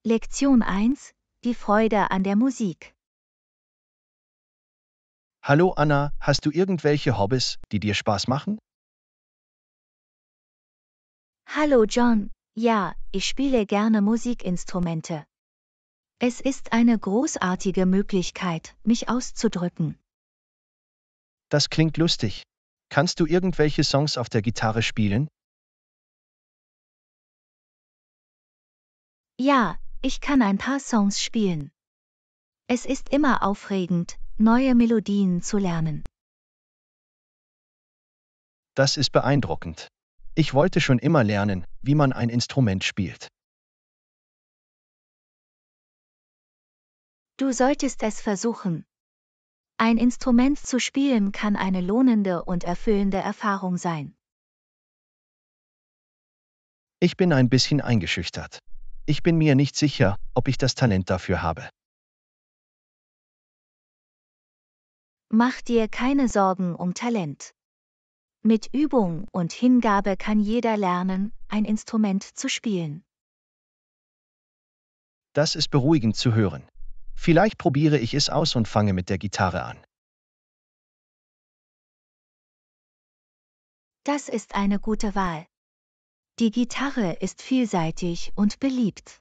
Lektion 1: Die Freude an der Musik. Hallo Anna, hast du irgendwelche Hobbys, die dir Spaß machen? Hallo John, ja, ich spiele gerne Musikinstrumente. Es ist eine großartige Möglichkeit, mich auszudrücken. Das klingt lustig. Kannst du irgendwelche Songs auf der Gitarre spielen? Ja, ich kann ein paar Songs spielen. Es ist immer aufregend, neue Melodien zu lernen. Das ist beeindruckend. Ich wollte schon immer lernen, wie man ein Instrument spielt. Du solltest es versuchen. Ein Instrument zu spielen kann eine lohnende und erfüllende Erfahrung sein. Ich bin ein bisschen eingeschüchtert. Ich bin mir nicht sicher, ob ich das Talent dafür habe. Mach dir keine Sorgen um Talent. Mit Übung und Hingabe kann jeder lernen, ein Instrument zu spielen. Das ist beruhigend zu hören. Vielleicht probiere ich es aus und fange mit der Gitarre an. Das ist eine gute Wahl. Die Gitarre ist vielseitig und beliebt.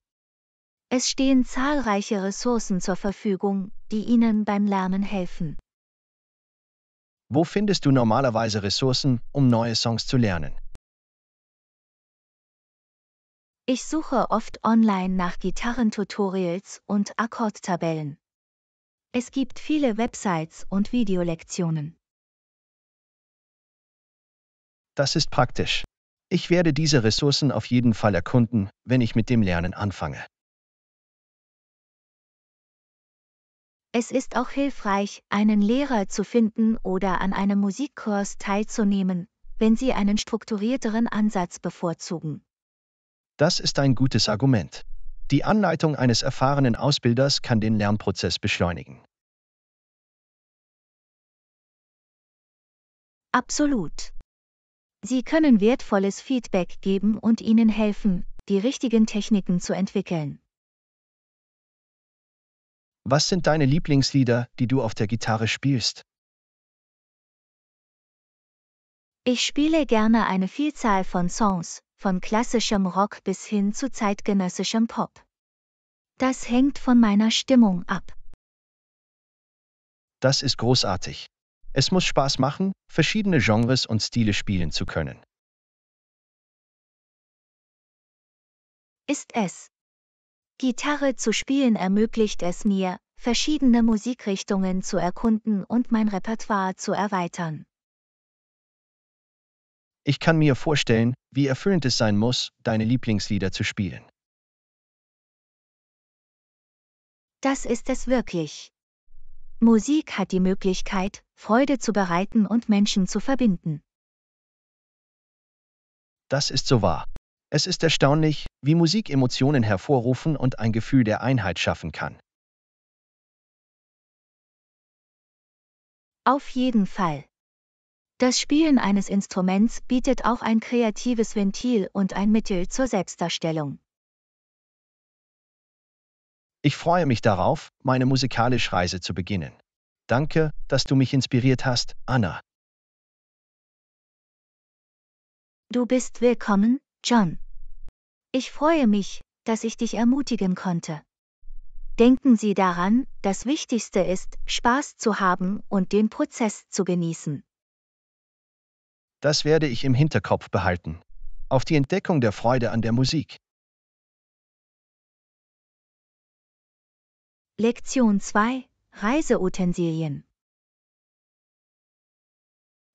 Es stehen zahlreiche Ressourcen zur Verfügung, die Ihnen beim Lernen helfen. Wo findest du normalerweise Ressourcen, um neue Songs zu lernen? Ich suche oft online nach Gitarrentutorials und Akkordtabellen. Es gibt viele Websites und Videolektionen. Das ist praktisch. Ich werde diese Ressourcen auf jeden Fall erkunden, wenn ich mit dem Lernen anfange. Es ist auch hilfreich, einen Lehrer zu finden oder an einem Musikkurs teilzunehmen, wenn Sie einen strukturierteren Ansatz bevorzugen. Das ist ein gutes Argument. Die Anleitung eines erfahrenen Ausbilders kann den Lernprozess beschleunigen. Absolut. Sie können wertvolles Feedback geben und Ihnen helfen, die richtigen Techniken zu entwickeln. Was sind deine Lieblingslieder, die du auf der Gitarre spielst? Ich spiele gerne eine Vielzahl von Songs, von klassischem Rock bis hin zu zeitgenössischem Pop. Das hängt von meiner Stimmung ab. Das ist großartig. Es muss Spaß machen, verschiedene Genres und Stile spielen zu können. Ist es? Gitarre zu spielen ermöglicht es mir, verschiedene Musikrichtungen zu erkunden und mein Repertoire zu erweitern. Ich kann mir vorstellen, wie erfüllend es sein muss, deine Lieblingslieder zu spielen. Das ist es wirklich. Musik hat die Möglichkeit, Freude zu bereiten und Menschen zu verbinden. Das ist so wahr. Es ist erstaunlich, wie Musik Emotionen hervorrufen und ein Gefühl der Einheit schaffen kann. Auf jeden Fall. Das Spielen eines Instruments bietet auch ein kreatives Ventil und ein Mittel zur Selbstdarstellung. Ich freue mich darauf, meine musikalische Reise zu beginnen. Danke, dass du mich inspiriert hast, Anna. Du bist willkommen, John. Ich freue mich, dass ich dich ermutigen konnte. Denken Sie daran, das Wichtigste ist, Spaß zu haben und den Prozess zu genießen. Das werde ich im Hinterkopf behalten. Auf die Entdeckung der Freude an der Musik. Lektion 2: Reiseutensilien.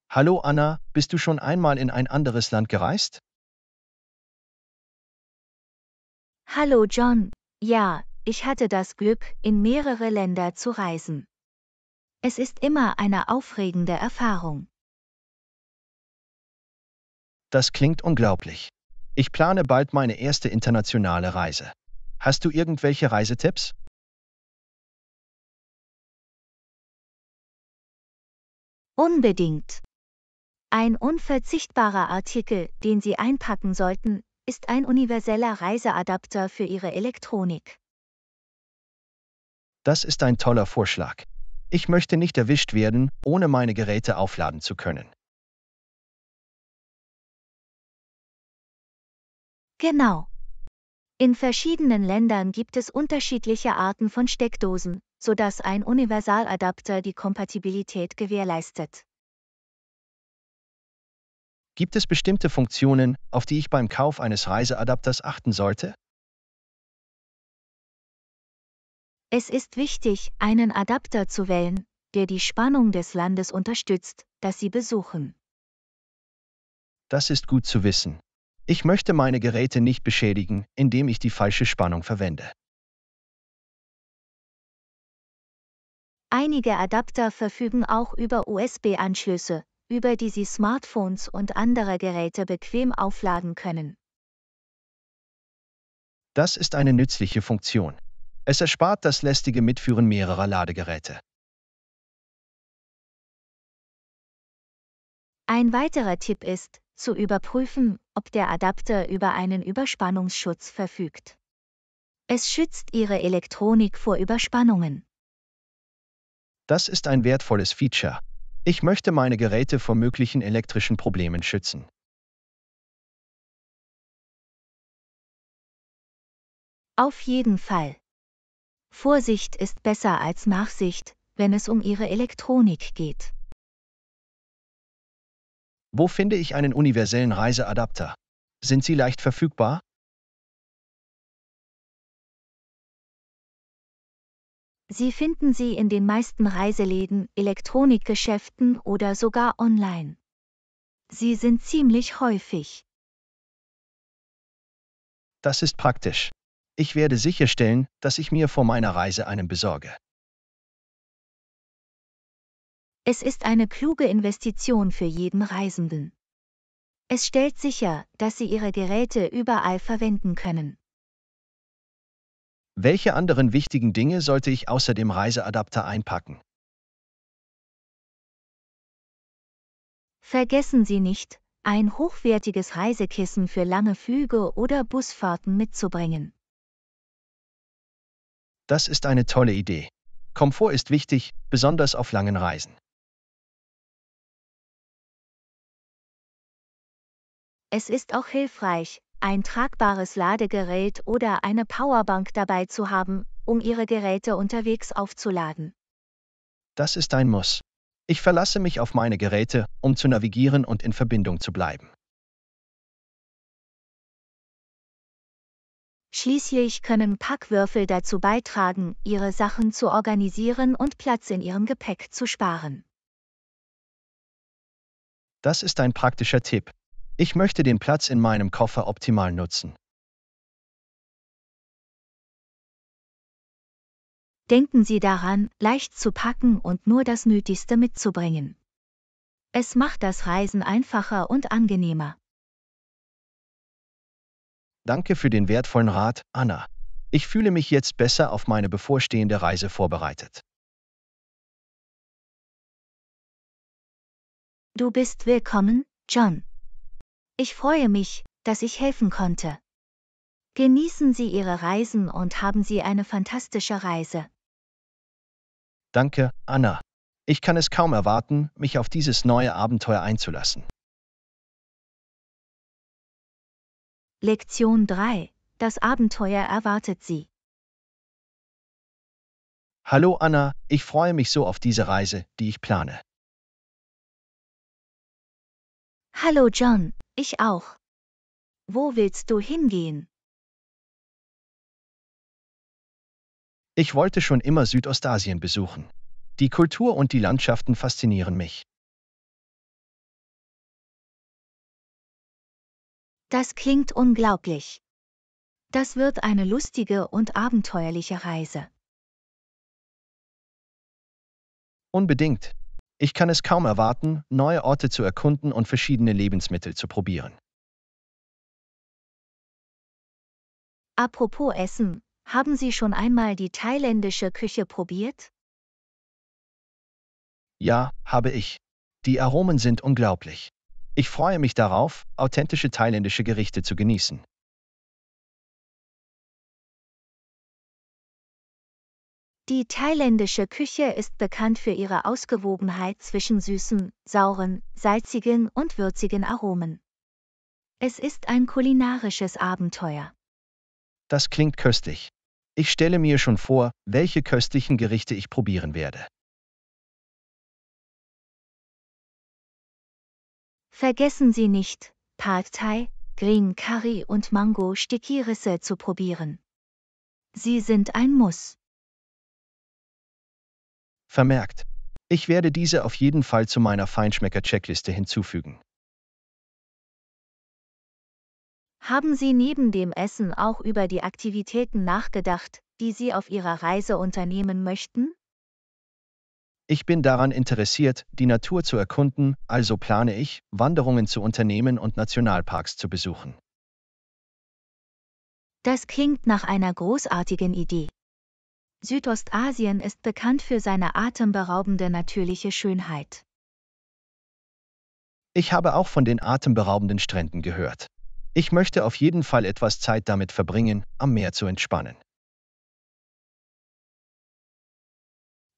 Hallo Anna, bist du schon einmal in ein anderes Land gereist? Hallo John, ja, ich hatte das Glück, in mehrere Länder zu reisen. Es ist immer eine aufregende Erfahrung. Das klingt unglaublich. Ich plane bald meine erste internationale Reise. Hast du irgendwelche Reisetipps? Unbedingt. Ein unverzichtbarer Artikel, den Sie einpacken sollten, ist ein universeller Reiseadapter für Ihre Elektronik. Das ist ein toller Vorschlag. Ich möchte nicht erwischt werden, ohne meine Geräte aufladen zu können. Genau. In verschiedenen Ländern gibt es unterschiedliche Arten von Steckdosen, sodass ein Universaladapter die Kompatibilität gewährleistet. Gibt es bestimmte Funktionen, auf die ich beim Kauf eines Reiseadapters achten sollte? Es ist wichtig, einen Adapter zu wählen, der die Spannung des Landes unterstützt, das Sie besuchen. Das ist gut zu wissen. Ich möchte meine Geräte nicht beschädigen, indem ich die falsche Spannung verwende. Einige Adapter verfügen auch über USB-Anschlüsse, über die Sie Smartphones und andere Geräte bequem aufladen können. Das ist eine nützliche Funktion. Es erspart das lästige Mitführen mehrerer Ladegeräte. Ein weiterer Tipp ist, zu überprüfen, ob der Adapter über einen Überspannungsschutz verfügt. Es schützt Ihre Elektronik vor Überspannungen. Das ist ein wertvolles Feature. Ich möchte meine Geräte vor möglichen elektrischen Problemen schützen. Auf jeden Fall. Vorsicht ist besser als Nachsicht, wenn es um Ihre Elektronik geht. Wo finde ich einen universellen Reiseadapter? Sind sie leicht verfügbar? Sie finden sie in den meisten Reiseläden, Elektronikgeschäften oder sogar online. Sie sind ziemlich häufig. Das ist praktisch. Ich werde sicherstellen, dass ich mir vor meiner Reise einen besorge. Es ist eine kluge Investition für jeden Reisenden. Es stellt sicher, dass Sie Ihre Geräte überall verwenden können. Welche anderen wichtigen Dinge sollte ich außer dem Reiseadapter einpacken? Vergessen Sie nicht, ein hochwertiges Reisekissen für lange Flüge oder Busfahrten mitzubringen. Das ist eine tolle Idee. Komfort ist wichtig, besonders auf langen Reisen. Es ist auch hilfreich, ein tragbares Ladegerät oder eine Powerbank dabei zu haben, um Ihre Geräte unterwegs aufzuladen. Das ist ein Muss. Ich verlasse mich auf meine Geräte, um zu navigieren und in Verbindung zu bleiben. Schließlich können Packwürfel dazu beitragen, Ihre Sachen zu organisieren und Platz in Ihrem Gepäck zu sparen. Das ist ein praktischer Tipp. Ich möchte den Platz in meinem Koffer optimal nutzen. Denken Sie daran, leicht zu packen und nur das Nötigste mitzubringen. Es macht das Reisen einfacher und angenehmer. Danke für den wertvollen Rat, Anna. Ich fühle mich jetzt besser auf meine bevorstehende Reise vorbereitet. Du bist willkommen, John. Ich freue mich, dass ich helfen konnte. Genießen Sie Ihre Reisen und haben Sie eine fantastische Reise. Danke, Anna. Ich kann es kaum erwarten, mich auf dieses neue Abenteuer einzulassen. Lektion 3. Das Abenteuer erwartet Sie. Hallo Anna, ich freue mich so auf diese Reise, die ich plane. Hallo John, ich auch. Wo willst du hingehen? Ich wollte schon immer Südostasien besuchen. Die Kultur und die Landschaften faszinieren mich. Das klingt unglaublich. Das wird eine lustige und abenteuerliche Reise. Unbedingt. Ich kann es kaum erwarten, neue Orte zu erkunden und verschiedene Lebensmittel zu probieren. Apropos Essen, haben Sie schon einmal die thailändische Küche probiert? Ja, habe ich. Die Aromen sind unglaublich. Ich freue mich darauf, authentische thailändische Gerichte zu genießen. Die thailändische Küche ist bekannt für ihre Ausgewogenheit zwischen süßen, sauren, salzigen und würzigen Aromen. Es ist ein kulinarisches Abenteuer. Das klingt köstlich. Ich stelle mir schon vor, welche köstlichen Gerichte ich probieren werde. Vergessen Sie nicht, Pad Thai, Green Curry und Mango Sticky Risse zu probieren. Sie sind ein Muss. Vermerkt. Ich werde diese auf jeden Fall zu meiner Feinschmecker-Checkliste hinzufügen. Haben Sie neben dem Essen auch über die Aktivitäten nachgedacht, die Sie auf Ihrer Reise unternehmen möchten? Ich bin daran interessiert, die Natur zu erkunden, also plane ich, Wanderungen zu unternehmen und Nationalparks zu besuchen. Das klingt nach einer großartigen Idee. Südostasien ist bekannt für seine atemberaubende natürliche Schönheit. Ich habe auch von den atemberaubenden Stränden gehört. Ich möchte auf jeden Fall etwas Zeit damit verbringen, am Meer zu entspannen.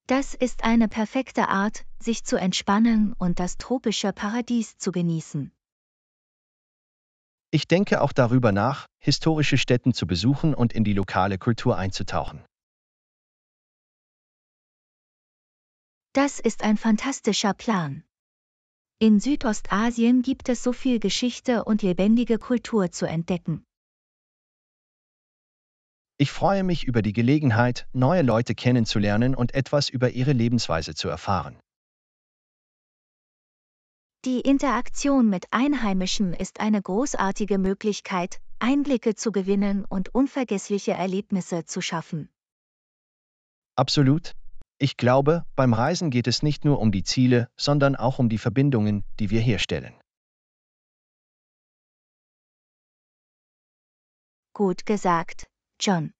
Das ist eine perfekte Art, sich zu entspannen und das tropische Paradies zu genießen. Ich denke auch darüber nach, historische Stätten zu besuchen und in die lokale Kultur einzutauchen. Das ist ein fantastischer Plan. In Südostasien gibt es so viel Geschichte und lebendige Kultur zu entdecken. Ich freue mich über die Gelegenheit, neue Leute kennenzulernen und etwas über ihre Lebensweise zu erfahren. Die Interaktion mit Einheimischen ist eine großartige Möglichkeit, Einblicke zu gewinnen und unvergessliche Erlebnisse zu schaffen. Absolut. Ich glaube, beim Reisen geht es nicht nur um die Ziele, sondern auch um die Verbindungen, die wir herstellen. Gut gesagt, John.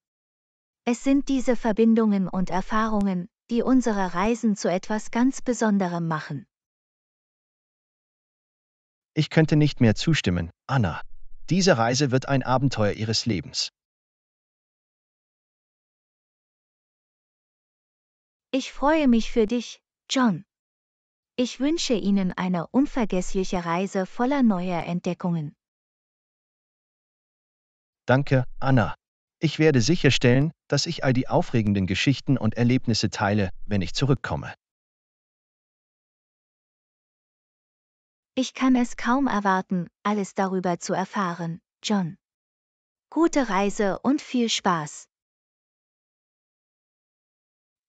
Es sind diese Verbindungen und Erfahrungen, die unsere Reisen zu etwas ganz Besonderem machen. Ich könnte nicht mehr zustimmen, Anna. Diese Reise wird ein Abenteuer Ihres Lebens. Ich freue mich für dich, John. Ich wünsche Ihnen eine unvergessliche Reise voller neuer Entdeckungen. Danke, Anna. Ich werde sicherstellen, dass ich all die aufregenden Geschichten und Erlebnisse teile, wenn ich zurückkomme. Ich kann es kaum erwarten, alles darüber zu erfahren, John. Gute Reise und viel Spaß.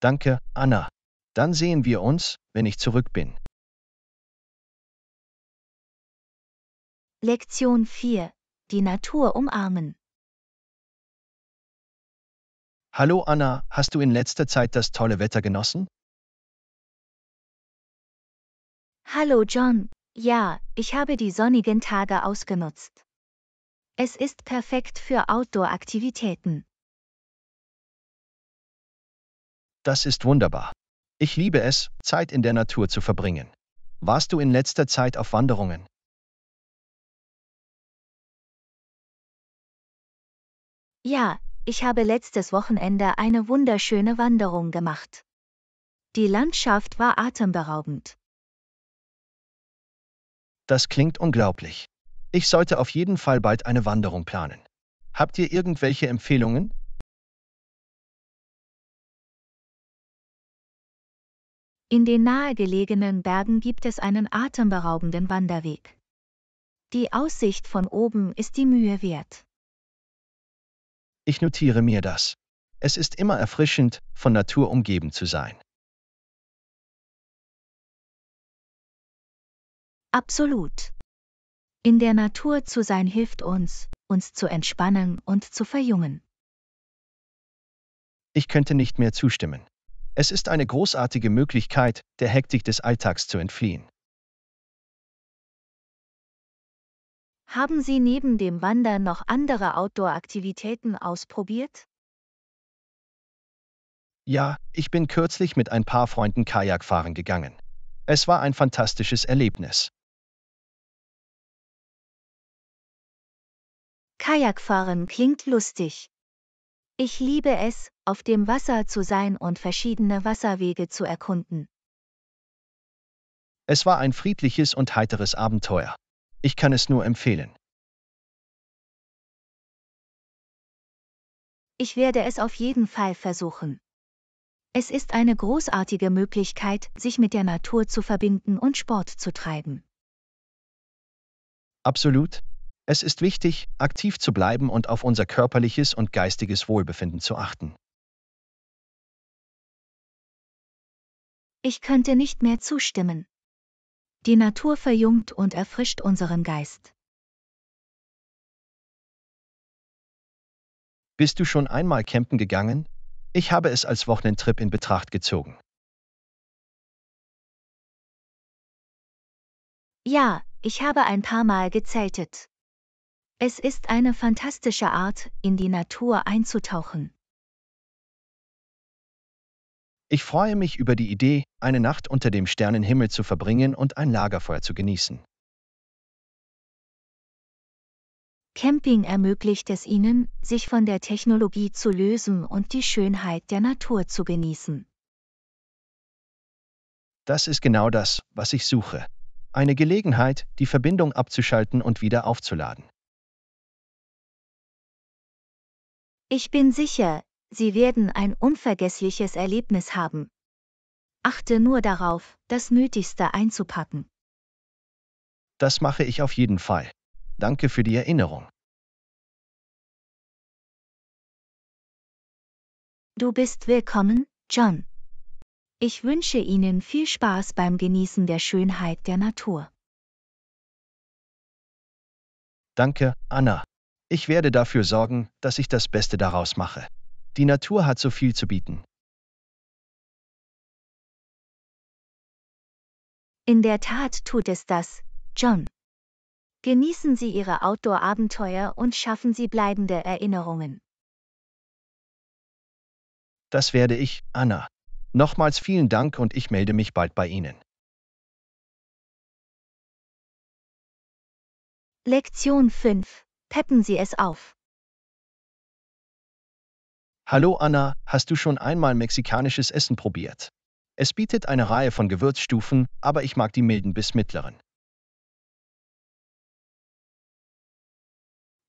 Danke, Anna. Dann sehen wir uns, wenn ich zurück bin. Lektion 4. Die Natur umarmen. Hallo Anna, hast du in letzter Zeit das tolle Wetter genossen? Hallo John. Ja, ich habe die sonnigen Tage ausgenutzt. Es ist perfekt für Outdoor-Aktivitäten. Das ist wunderbar. Ich liebe es, Zeit in der Natur zu verbringen. Warst du in letzter Zeit auf Wanderungen? Ja, ich habe letztes Wochenende eine wunderschöne Wanderung gemacht. Die Landschaft war atemberaubend. Das klingt unglaublich. Ich sollte auf jeden Fall bald eine Wanderung planen. Habt ihr irgendwelche Empfehlungen? In den nahegelegenen Bergen gibt es einen atemberaubenden Wanderweg. Die Aussicht von oben ist die Mühe wert. Ich notiere mir das. Es ist immer erfrischend, von Natur umgeben zu sein. Absolut. In der Natur zu sein hilft uns, uns zu entspannen und zu verjüngen. Ich könnte nicht mehr zustimmen. Es ist eine großartige Möglichkeit, der Hektik des Alltags zu entfliehen. Haben Sie neben dem Wandern noch andere Outdoor-Aktivitäten ausprobiert? Ja, ich bin kürzlich mit ein paar Freunden Kajak fahren gegangen. Es war ein fantastisches Erlebnis. Kajakfahren klingt lustig. Ich liebe es, auf dem Wasser zu sein und verschiedene Wasserwege zu erkunden. Es war ein friedliches und heiteres Abenteuer. Ich kann es nur empfehlen. Ich werde es auf jeden Fall versuchen. Es ist eine großartige Möglichkeit, sich mit der Natur zu verbinden und Sport zu treiben. Absolut. Es ist wichtig, aktiv zu bleiben und auf unser körperliches und geistiges Wohlbefinden zu achten. Ich könnte nicht mehr zustimmen. Die Natur verjüngt und erfrischt unseren Geist. Bist du schon einmal campen gegangen? Ich habe es als Wochenendtrip in Betracht gezogen. Ja, ich habe ein paar Mal gezeltet. Es ist eine fantastische Art, in die Natur einzutauchen. Ich freue mich über die Idee, eine Nacht unter dem Sternenhimmel zu verbringen und ein Lagerfeuer zu genießen. Camping ermöglicht es Ihnen, sich von der Technologie zu lösen und die Schönheit der Natur zu genießen. Das ist genau das, was ich suche. Eine Gelegenheit, die Verbindung abzuschalten und wieder aufzuladen. Ich bin sicher, Sie werden ein unvergessliches Erlebnis haben. Achte nur darauf, das Nötigste einzupacken. Das mache ich auf jeden Fall. Danke für die Erinnerung. Du bist willkommen, John. Ich wünsche Ihnen viel Spaß beim Genießen der Schönheit der Natur. Danke, Anna. Ich werde dafür sorgen, dass ich das Beste daraus mache. Die Natur hat so viel zu bieten. In der Tat tut es das, John. Genießen Sie Ihre Outdoor-Abenteuer und schaffen Sie bleibende Erinnerungen. Das werde ich, Anna. Nochmals vielen Dank und ich melde mich bald bei Ihnen. Lektion 5. Peppen Sie es auf. Hallo Anna, hast du schon einmal mexikanisches Essen probiert? Es bietet eine Reihe von Gewürzstufen, aber ich mag die milden bis mittleren.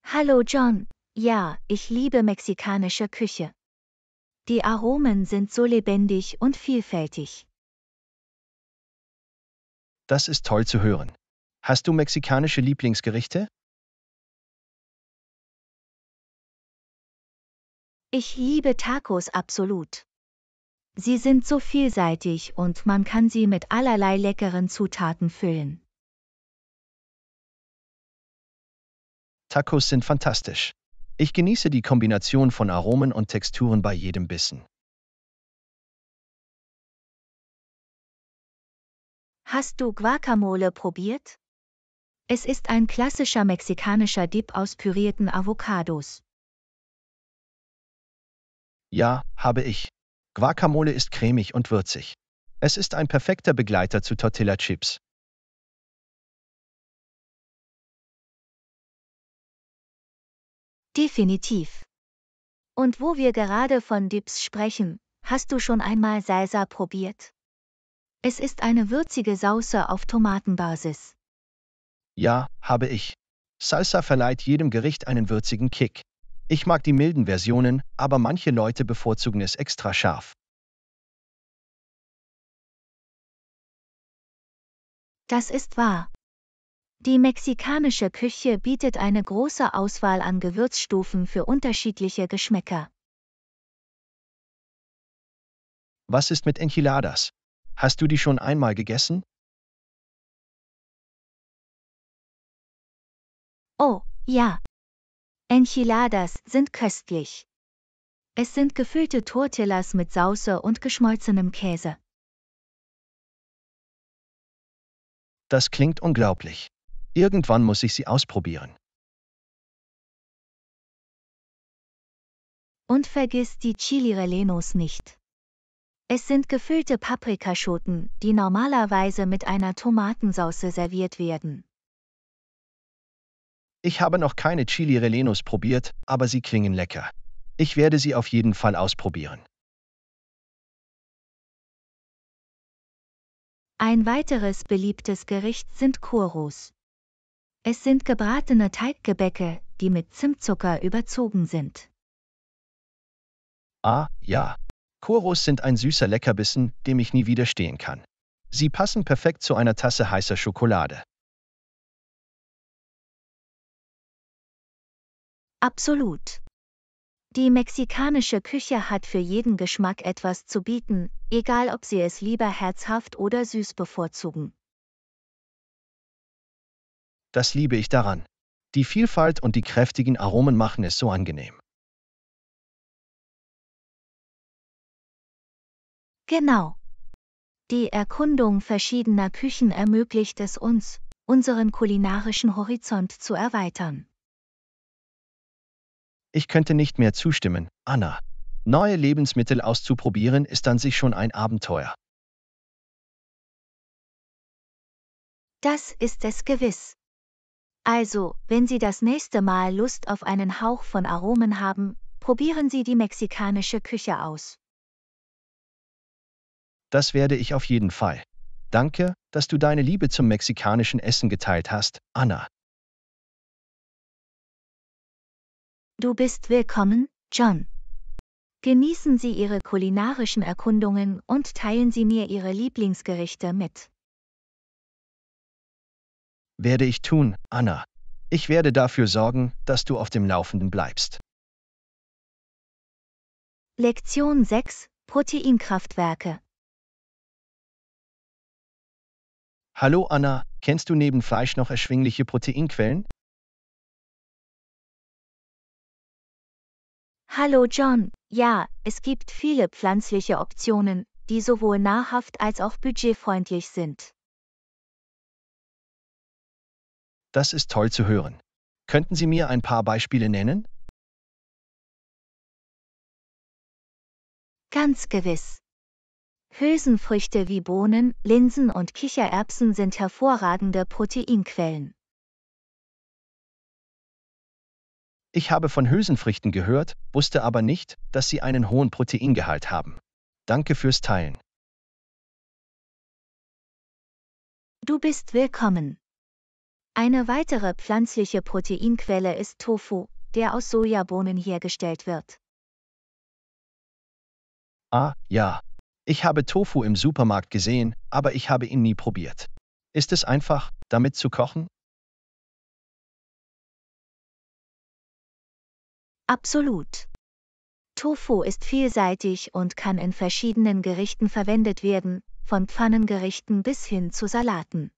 Hallo John. Ja, ich liebe mexikanische Küche. Die Aromen sind so lebendig und vielfältig. Das ist toll zu hören. Hast du mexikanische Lieblingsgerichte? Ich liebe Tacos absolut. Sie sind so vielseitig und man kann sie mit allerlei leckeren Zutaten füllen. Tacos sind fantastisch. Ich genieße die Kombination von Aromen und Texturen bei jedem Bissen. Hast du Guacamole probiert? Es ist ein klassischer mexikanischer Dip aus pürierten Avocados. Ja, habe ich. Guacamole ist cremig und würzig. Es ist ein perfekter Begleiter zu Tortilla-Chips. Definitiv. Und wo wir gerade von Dips sprechen, hast du schon einmal Salsa probiert? Es ist eine würzige Sauce auf Tomatenbasis. Ja, habe ich. Salsa verleiht jedem Gericht einen würzigen Kick. Ich mag die milden Versionen, aber manche Leute bevorzugen es extra scharf. Das ist wahr. Die mexikanische Küche bietet eine große Auswahl an Gewürzstufen für unterschiedliche Geschmäcker. Was ist mit Enchiladas? Hast du die schon einmal gegessen? Oh, ja. Enchiladas sind köstlich. Es sind gefüllte Tortillas mit Sauce und geschmolzenem Käse. Das klingt unglaublich. Irgendwann muss ich sie ausprobieren. Und vergiss die Chili Rellenos nicht. Es sind gefüllte Paprikaschoten, die normalerweise mit einer Tomatensauce serviert werden. Ich habe noch keine Chili Rellenos probiert, aber sie klingen lecker. Ich werde sie auf jeden Fall ausprobieren. Ein weiteres beliebtes Gericht sind Churros. Es sind gebratene Teiggebäcke, die mit Zimtzucker überzogen sind. Ah, ja. Churros sind ein süßer Leckerbissen, dem ich nie widerstehen kann. Sie passen perfekt zu einer Tasse heißer Schokolade. Absolut. Die mexikanische Küche hat für jeden Geschmack etwas zu bieten, egal ob Sie es lieber herzhaft oder süß bevorzugen. Das liebe ich daran. Die Vielfalt und die kräftigen Aromen machen es so angenehm. Genau. Die Erkundung verschiedener Küchen ermöglicht es uns, unseren kulinarischen Horizont zu erweitern. Ich könnte nicht mehr zustimmen, Anna. Neue Lebensmittel auszuprobieren ist an sich schon ein Abenteuer. Das ist es gewiss. Also, wenn Sie das nächste Mal Lust auf einen Hauch von Aromen haben, probieren Sie die mexikanische Küche aus. Das werde ich auf jeden Fall. Danke, dass du deine Liebe zum mexikanischen Essen geteilt hast, Anna. Du bist willkommen, John. Genießen Sie Ihre kulinarischen Erkundungen und teilen Sie mir Ihre Lieblingsgerichte mit. Werde ich tun, Anna. Ich werde dafür sorgen, dass du auf dem Laufenden bleibst. Lektion 6: Proteinkraftwerke. Hallo Anna, kennst du neben Fleisch noch erschwingliche Proteinquellen? Hallo John, ja, es gibt viele pflanzliche Optionen, die sowohl nahrhaft als auch budgetfreundlich sind. Das ist toll zu hören. Könnten Sie mir ein paar Beispiele nennen? Ganz gewiss. Hülsenfrüchte wie Bohnen, Linsen und Kichererbsen sind hervorragende Proteinquellen. Ich habe von Hülsenfrüchten gehört, wusste aber nicht, dass sie einen hohen Proteingehalt haben. Danke fürs Teilen. Du bist willkommen. Eine weitere pflanzliche Proteinquelle ist Tofu, der aus Sojabohnen hergestellt wird. Ah, ja. Ich habe Tofu im Supermarkt gesehen, aber ich habe ihn nie probiert. Ist es einfach, damit zu kochen? Absolut. Tofu ist vielseitig und kann in verschiedenen Gerichten verwendet werden, von Pfannengerichten bis hin zu Salaten.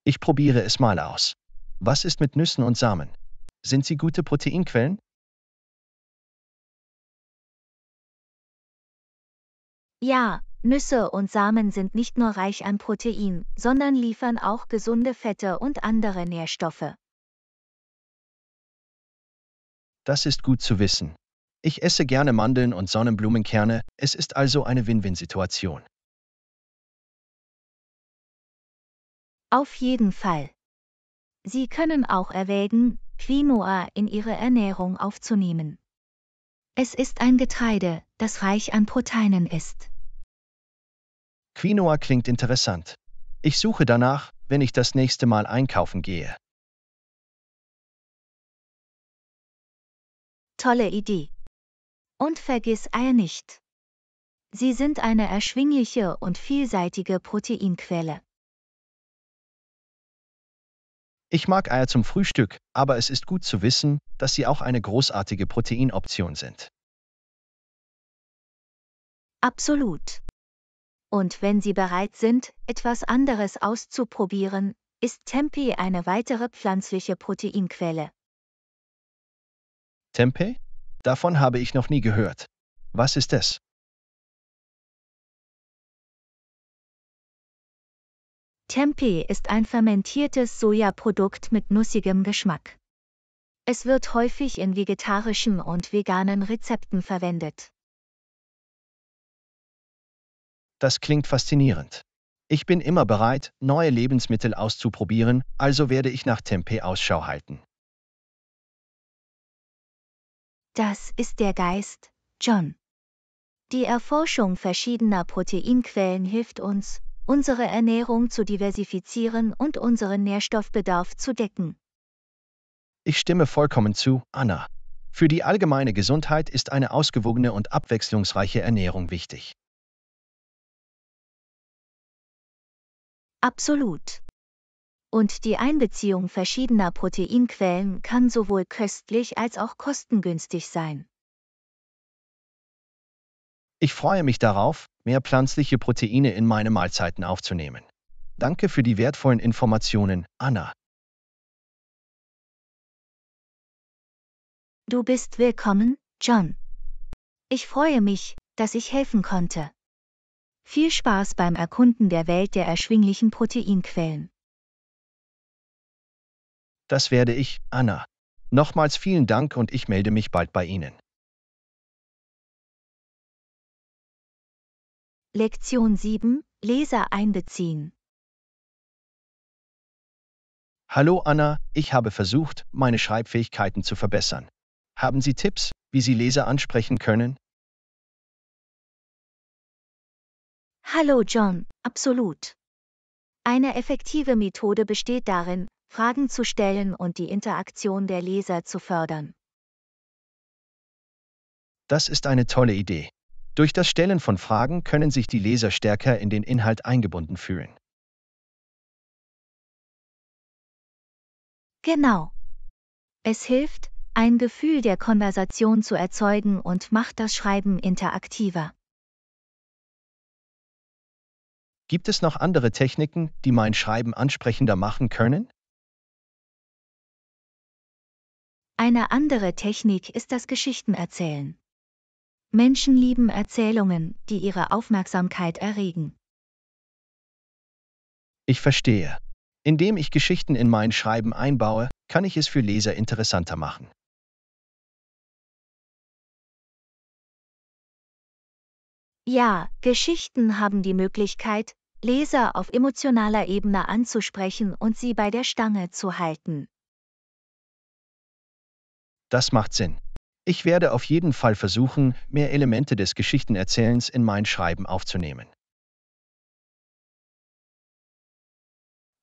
Ich probiere es mal aus. Was ist mit Nüssen und Samen? Sind sie gute Proteinquellen? Ja, Nüsse und Samen sind nicht nur reich an Protein, sondern liefern auch gesunde Fette und andere Nährstoffe. Das ist gut zu wissen. Ich esse gerne Mandeln und Sonnenblumenkerne, es ist also eine Win-Win-Situation. Auf jeden Fall. Sie können auch erwägen, Quinoa in Ihre Ernährung aufzunehmen. Es ist ein Getreide, das reich an Proteinen ist. Quinoa klingt interessant. Ich suche danach, wenn ich das nächste Mal einkaufen gehe. Tolle Idee. Und vergiss Eier nicht. Sie sind eine erschwingliche und vielseitige Proteinquelle. Ich mag Eier zum Frühstück, aber es ist gut zu wissen, dass sie auch eine großartige Proteinoption sind. Absolut. Und wenn Sie bereit sind, etwas anderes auszuprobieren, ist Tempeh eine weitere pflanzliche Proteinquelle. Tempeh? Davon habe ich noch nie gehört. Was ist es? Tempeh ist ein fermentiertes Sojaprodukt mit nussigem Geschmack. Es wird häufig in vegetarischen und veganen Rezepten verwendet. Das klingt faszinierend. Ich bin immer bereit, neue Lebensmittel auszuprobieren, also werde ich nach Tempeh Ausschau halten. Das ist der Geist, John. Die Erforschung verschiedener Proteinquellen hilft uns, unsere Ernährung zu diversifizieren und unseren Nährstoffbedarf zu decken. Ich stimme vollkommen zu, Anna. Für die allgemeine Gesundheit ist eine ausgewogene und abwechslungsreiche Ernährung wichtig. Absolut. Und die Einbeziehung verschiedener Proteinquellen kann sowohl köstlich als auch kostengünstig sein. Ich freue mich darauf, mehr pflanzliche Proteine in meine Mahlzeiten aufzunehmen. Danke für die wertvollen Informationen, Anna. Du bist willkommen, John. Ich freue mich, dass ich helfen konnte. Viel Spaß beim Erkunden der Welt der erschwinglichen Proteinquellen. Das werde ich, Anna. Nochmals vielen Dank und ich melde mich bald bei Ihnen. Lektion 7: Leser einbeziehen. Hallo Anna, ich habe versucht, meine Schreibfähigkeiten zu verbessern. Haben Sie Tipps, wie Sie Leser ansprechen können? Hallo John, absolut. Eine effektive Methode besteht darin, Fragen zu stellen und die Interaktion der Leser zu fördern. Das ist eine tolle Idee. Durch das Stellen von Fragen können sich die Leser stärker in den Inhalt eingebunden fühlen. Genau. Es hilft, ein Gefühl der Konversation zu erzeugen und macht das Schreiben interaktiver. Gibt es noch andere Techniken, die mein Schreiben ansprechender machen können? Eine andere Technik ist das Geschichtenerzählen. Menschen lieben Erzählungen, die ihre Aufmerksamkeit erregen. Ich verstehe. Indem ich Geschichten in mein Schreiben einbaue, kann ich es für Leser interessanter machen. Ja, Geschichten haben die Möglichkeit, Leser auf emotionaler Ebene anzusprechen und sie bei der Stange zu halten. Das macht Sinn. Ich werde auf jeden Fall versuchen, mehr Elemente des Geschichtenerzählens in mein Schreiben aufzunehmen.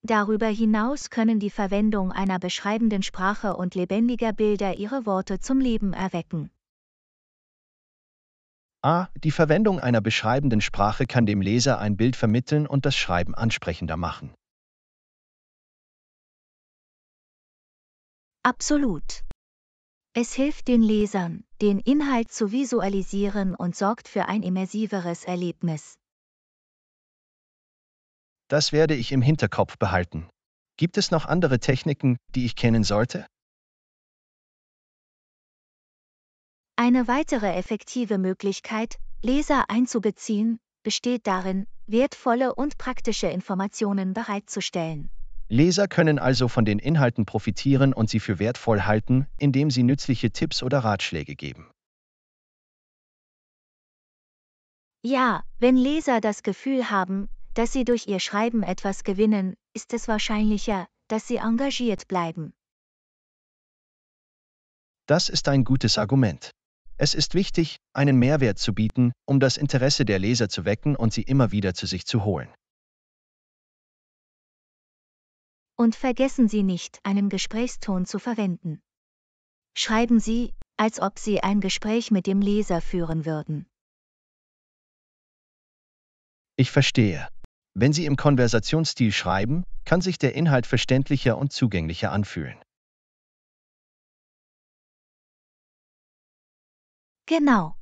Darüber hinaus können die Verwendung einer beschreibenden Sprache und lebendiger Bilder ihre Worte zum Leben erwecken. Die Verwendung einer beschreibenden Sprache kann dem Leser ein Bild vermitteln und das Schreiben ansprechender machen. Absolut. Es hilft den Lesern, den Inhalt zu visualisieren und sorgt für ein immersiveres Erlebnis. Das werde ich im Hinterkopf behalten. Gibt es noch andere Techniken, die ich kennen sollte? Eine weitere effektive Möglichkeit, Leser einzubeziehen, besteht darin, wertvolle und praktische Informationen bereitzustellen. Leser können also von den Inhalten profitieren und sie für wertvoll halten, indem sie nützliche Tipps oder Ratschläge geben. Ja, wenn Leser das Gefühl haben, dass sie durch ihr Schreiben etwas gewinnen, ist es wahrscheinlicher, dass sie engagiert bleiben. Das ist ein gutes Argument. Es ist wichtig, einen Mehrwert zu bieten, um das Interesse der Leser zu wecken und sie immer wieder zu sich zu holen. Und vergessen Sie nicht, einen Gesprächston zu verwenden. Schreiben Sie, als ob Sie ein Gespräch mit dem Leser führen würden. Ich verstehe. Wenn Sie im Konversationsstil schreiben, kann sich der Inhalt verständlicher und zugänglicher anfühlen. Genau.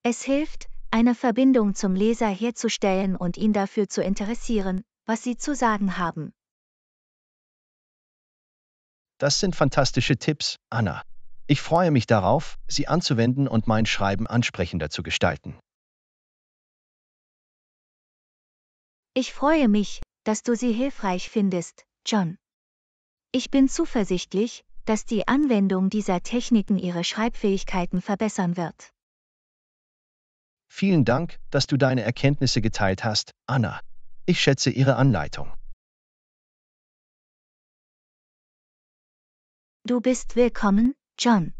Es hilft, eine Verbindung zum Leser herzustellen und ihn dafür zu interessieren, was Sie zu sagen haben. Das sind fantastische Tipps, Anna. Ich freue mich darauf, sie anzuwenden und mein Schreiben ansprechender zu gestalten. Ich freue mich, dass du sie hilfreich findest, John. Ich bin zuversichtlich, dass die Anwendung dieser Techniken Ihre Schreibfähigkeiten verbessern wird. Vielen Dank, dass du deine Erkenntnisse geteilt hast, Anna. Ich schätze Ihre Anleitung. Du bist willkommen, John.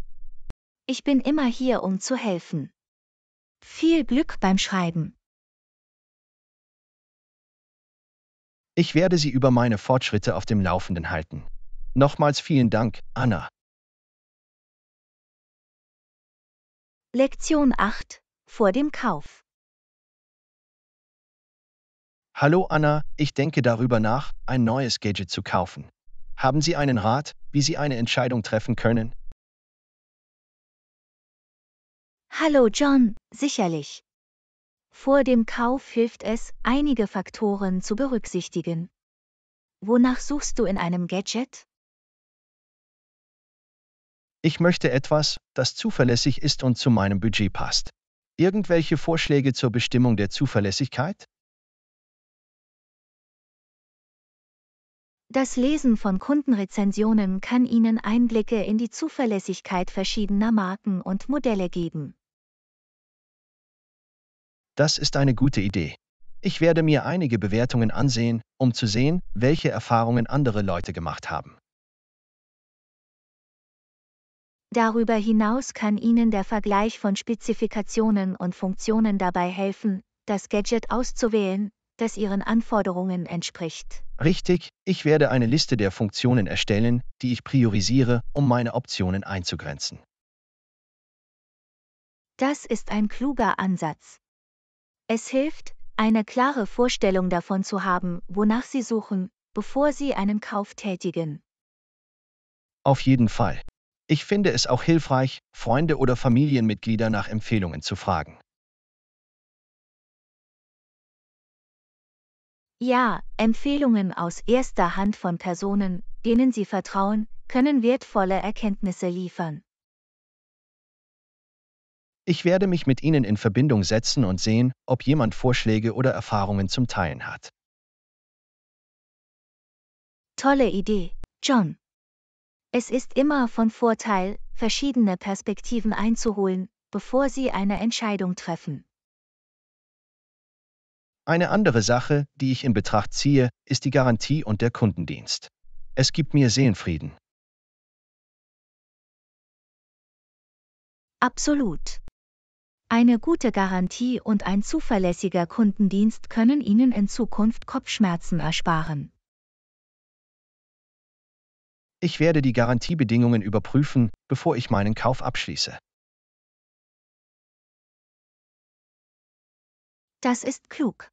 Ich bin immer hier, um zu helfen. Viel Glück beim Schreiben. Ich werde Sie über meine Fortschritte auf dem Laufenden halten. Nochmals vielen Dank, Anna. Lektion 8. Vor dem Kauf. Hallo Anna, ich denke darüber nach, ein neues Gadget zu kaufen. Haben Sie einen Rat, wie Sie eine Entscheidung treffen können? Hallo John, sicherlich. Vor dem Kauf hilft es, einige Faktoren zu berücksichtigen. Wonach suchst du in einem Gadget? Ich möchte etwas, das zuverlässig ist und zu meinem Budget passt. Irgendwelche Vorschläge zur Bestimmung der Zuverlässigkeit? Das Lesen von Kundenrezensionen kann Ihnen Einblicke in die Zuverlässigkeit verschiedener Marken und Modelle geben. Das ist eine gute Idee. Ich werde mir einige Bewertungen ansehen, um zu sehen, welche Erfahrungen andere Leute gemacht haben. Darüber hinaus kann Ihnen der Vergleich von Spezifikationen und Funktionen dabei helfen, das Gadget auszuwählen, das Ihren Anforderungen entspricht. Richtig, ich werde eine Liste der Funktionen erstellen, die ich priorisiere, um meine Optionen einzugrenzen. Das ist ein kluger Ansatz. Es hilft, eine klare Vorstellung davon zu haben, wonach Sie suchen, bevor Sie einen Kauf tätigen. Auf jeden Fall. Ich finde es auch hilfreich, Freunde oder Familienmitglieder nach Empfehlungen zu fragen. Ja, Empfehlungen aus erster Hand von Personen, denen Sie vertrauen, können wertvolle Erkenntnisse liefern. Ich werde mich mit Ihnen in Verbindung setzen und sehen, ob jemand Vorschläge oder Erfahrungen zum Teilen hat. Tolle Idee, John. Es ist immer von Vorteil, verschiedene Perspektiven einzuholen, bevor Sie eine Entscheidung treffen. Eine andere Sache, die ich in Betracht ziehe, ist die Garantie und der Kundendienst. Es gibt mir Seelenfrieden. Absolut. Eine gute Garantie und ein zuverlässiger Kundendienst können Ihnen in Zukunft Kopfschmerzen ersparen. Ich werde die Garantiebedingungen überprüfen, bevor ich meinen Kauf abschließe. Das ist klug.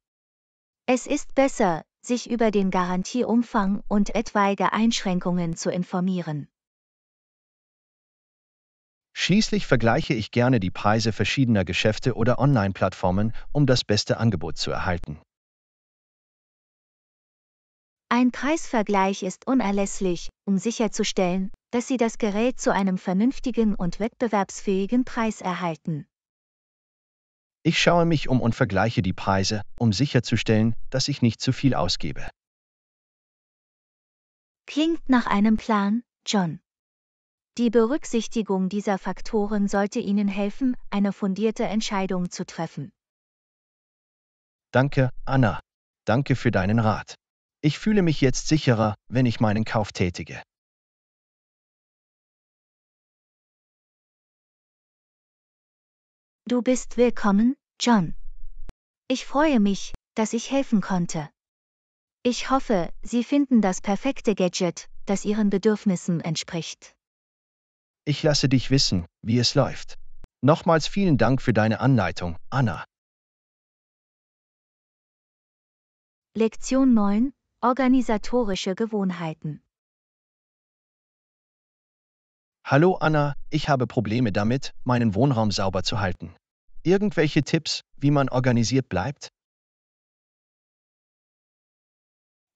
Es ist besser, sich über den Garantieumfang und etwaige Einschränkungen zu informieren. Schließlich vergleiche ich gerne die Preise verschiedener Geschäfte oder Online-Plattformen, um das beste Angebot zu erhalten. Ein Preisvergleich ist unerlässlich, um sicherzustellen, dass Sie das Gerät zu einem vernünftigen und wettbewerbsfähigen Preis erhalten. Ich schaue mich um und vergleiche die Preise, um sicherzustellen, dass ich nicht zu viel ausgebe. Klingt nach einem Plan, John. Die Berücksichtigung dieser Faktoren sollte Ihnen helfen, eine fundierte Entscheidung zu treffen. Danke, Anna. Danke für deinen Rat. Ich fühle mich jetzt sicherer, wenn ich meinen Kauf tätige. Du bist willkommen, John. Ich freue mich, dass ich helfen konnte. Ich hoffe, Sie finden das perfekte Gadget, das Ihren Bedürfnissen entspricht. Ich lasse dich wissen, wie es läuft. Nochmals vielen Dank für deine Anleitung, Anna. Lektion 9. Organisatorische Gewohnheiten. Hallo Anna, ich habe Probleme damit, meinen Wohnraum sauber zu halten. Irgendwelche Tipps, wie man organisiert bleibt?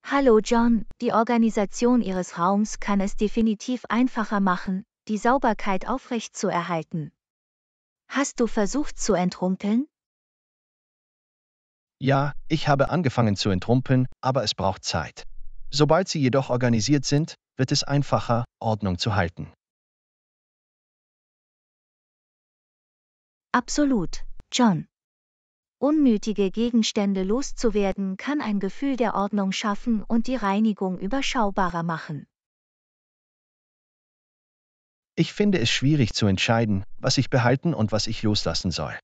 Hallo John, die Organisation Ihres Raums kann es definitiv einfacher machen, die Sauberkeit aufrechtzuerhalten. Hast du versucht zu entrumpeln? Ja, ich habe angefangen zu entrumpeln, aber es braucht Zeit. Sobald sie jedoch organisiert sind, wird es einfacher, Ordnung zu halten. Absolut, John. Unnötige Gegenstände loszuwerden kann ein Gefühl der Ordnung schaffen und die Reinigung überschaubarer machen. Ich finde es schwierig zu entscheiden, was ich behalten und was ich loslassen soll.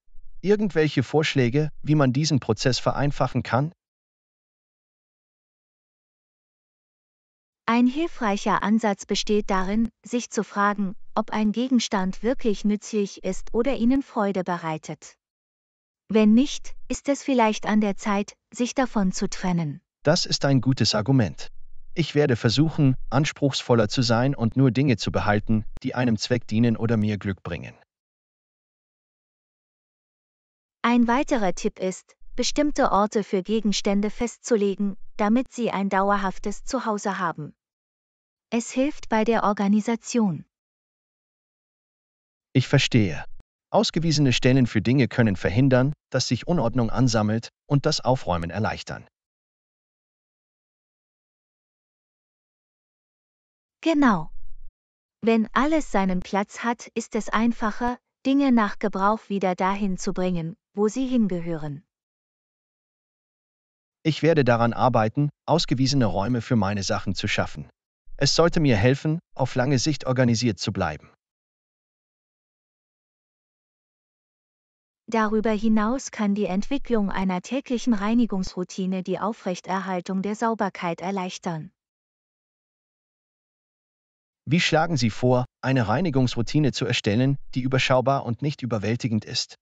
Irgendwelche Vorschläge, wie man diesen Prozess vereinfachen kann? Ein hilfreicher Ansatz besteht darin, sich zu fragen, ob ein Gegenstand wirklich nützlich ist oder Ihnen Freude bereitet. Wenn nicht, ist es vielleicht an der Zeit, sich davon zu trennen. Das ist ein gutes Argument. Ich werde versuchen, anspruchsvoller zu sein und nur Dinge zu behalten, die einem Zweck dienen oder mir Glück bringen. Ein weiterer Tipp ist, bestimmte Orte für Gegenstände festzulegen, damit sie ein dauerhaftes Zuhause haben. Es hilft bei der Organisation. Ich verstehe. Ausgewiesene Stellen für Dinge können verhindern, dass sich Unordnung ansammelt und das Aufräumen erleichtern. Genau. Wenn alles seinen Platz hat, ist es einfacher, Dinge nach Gebrauch wieder dahin zu bringen, wo sie hingehören. Ich werde daran arbeiten, ausgewiesene Räume für meine Sachen zu schaffen. Es sollte mir helfen, auf lange Sicht organisiert zu bleiben. Darüber hinaus kann die Entwicklung einer täglichen Reinigungsroutine die Aufrechterhaltung der Sauberkeit erleichtern. Wie schlagen Sie vor, eine Reinigungsroutine zu erstellen, die überschaubar und nicht überwältigend ist?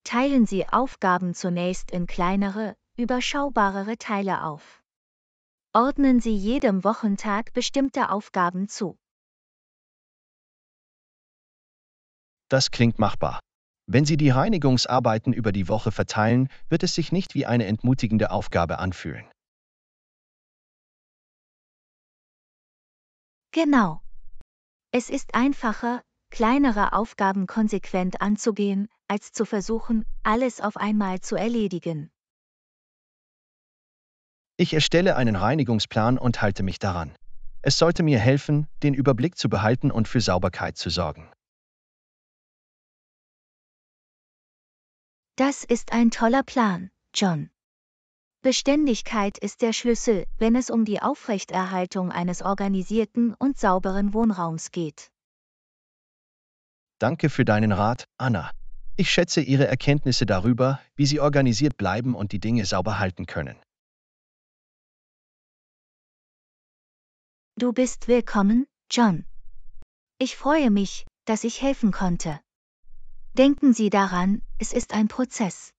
Teilen Sie Aufgaben zunächst in kleinere, überschaubarere Teile auf. Ordnen Sie jedem Wochentag bestimmte Aufgaben zu. Das klingt machbar. Wenn Sie die Reinigungsarbeiten über die Woche verteilen, wird es sich nicht wie eine entmutigende Aufgabe anfühlen. Genau. Es ist einfacher, kleinere Aufgaben konsequent anzugehen, als zu versuchen, alles auf einmal zu erledigen. Ich erstelle einen Reinigungsplan und halte mich daran. Es sollte mir helfen, den Überblick zu behalten und für Sauberkeit zu sorgen. Das ist ein toller Plan, John. Beständigkeit ist der Schlüssel, wenn es um die Aufrechterhaltung eines organisierten und sauberen Wohnraums geht. Danke für deinen Rat, Anna. Ich schätze Ihre Erkenntnisse darüber, wie Sie organisiert bleiben und die Dinge sauber halten können. Du bist willkommen, John. Ich freue mich, dass ich helfen konnte. Denken Sie daran, es ist ein Prozess.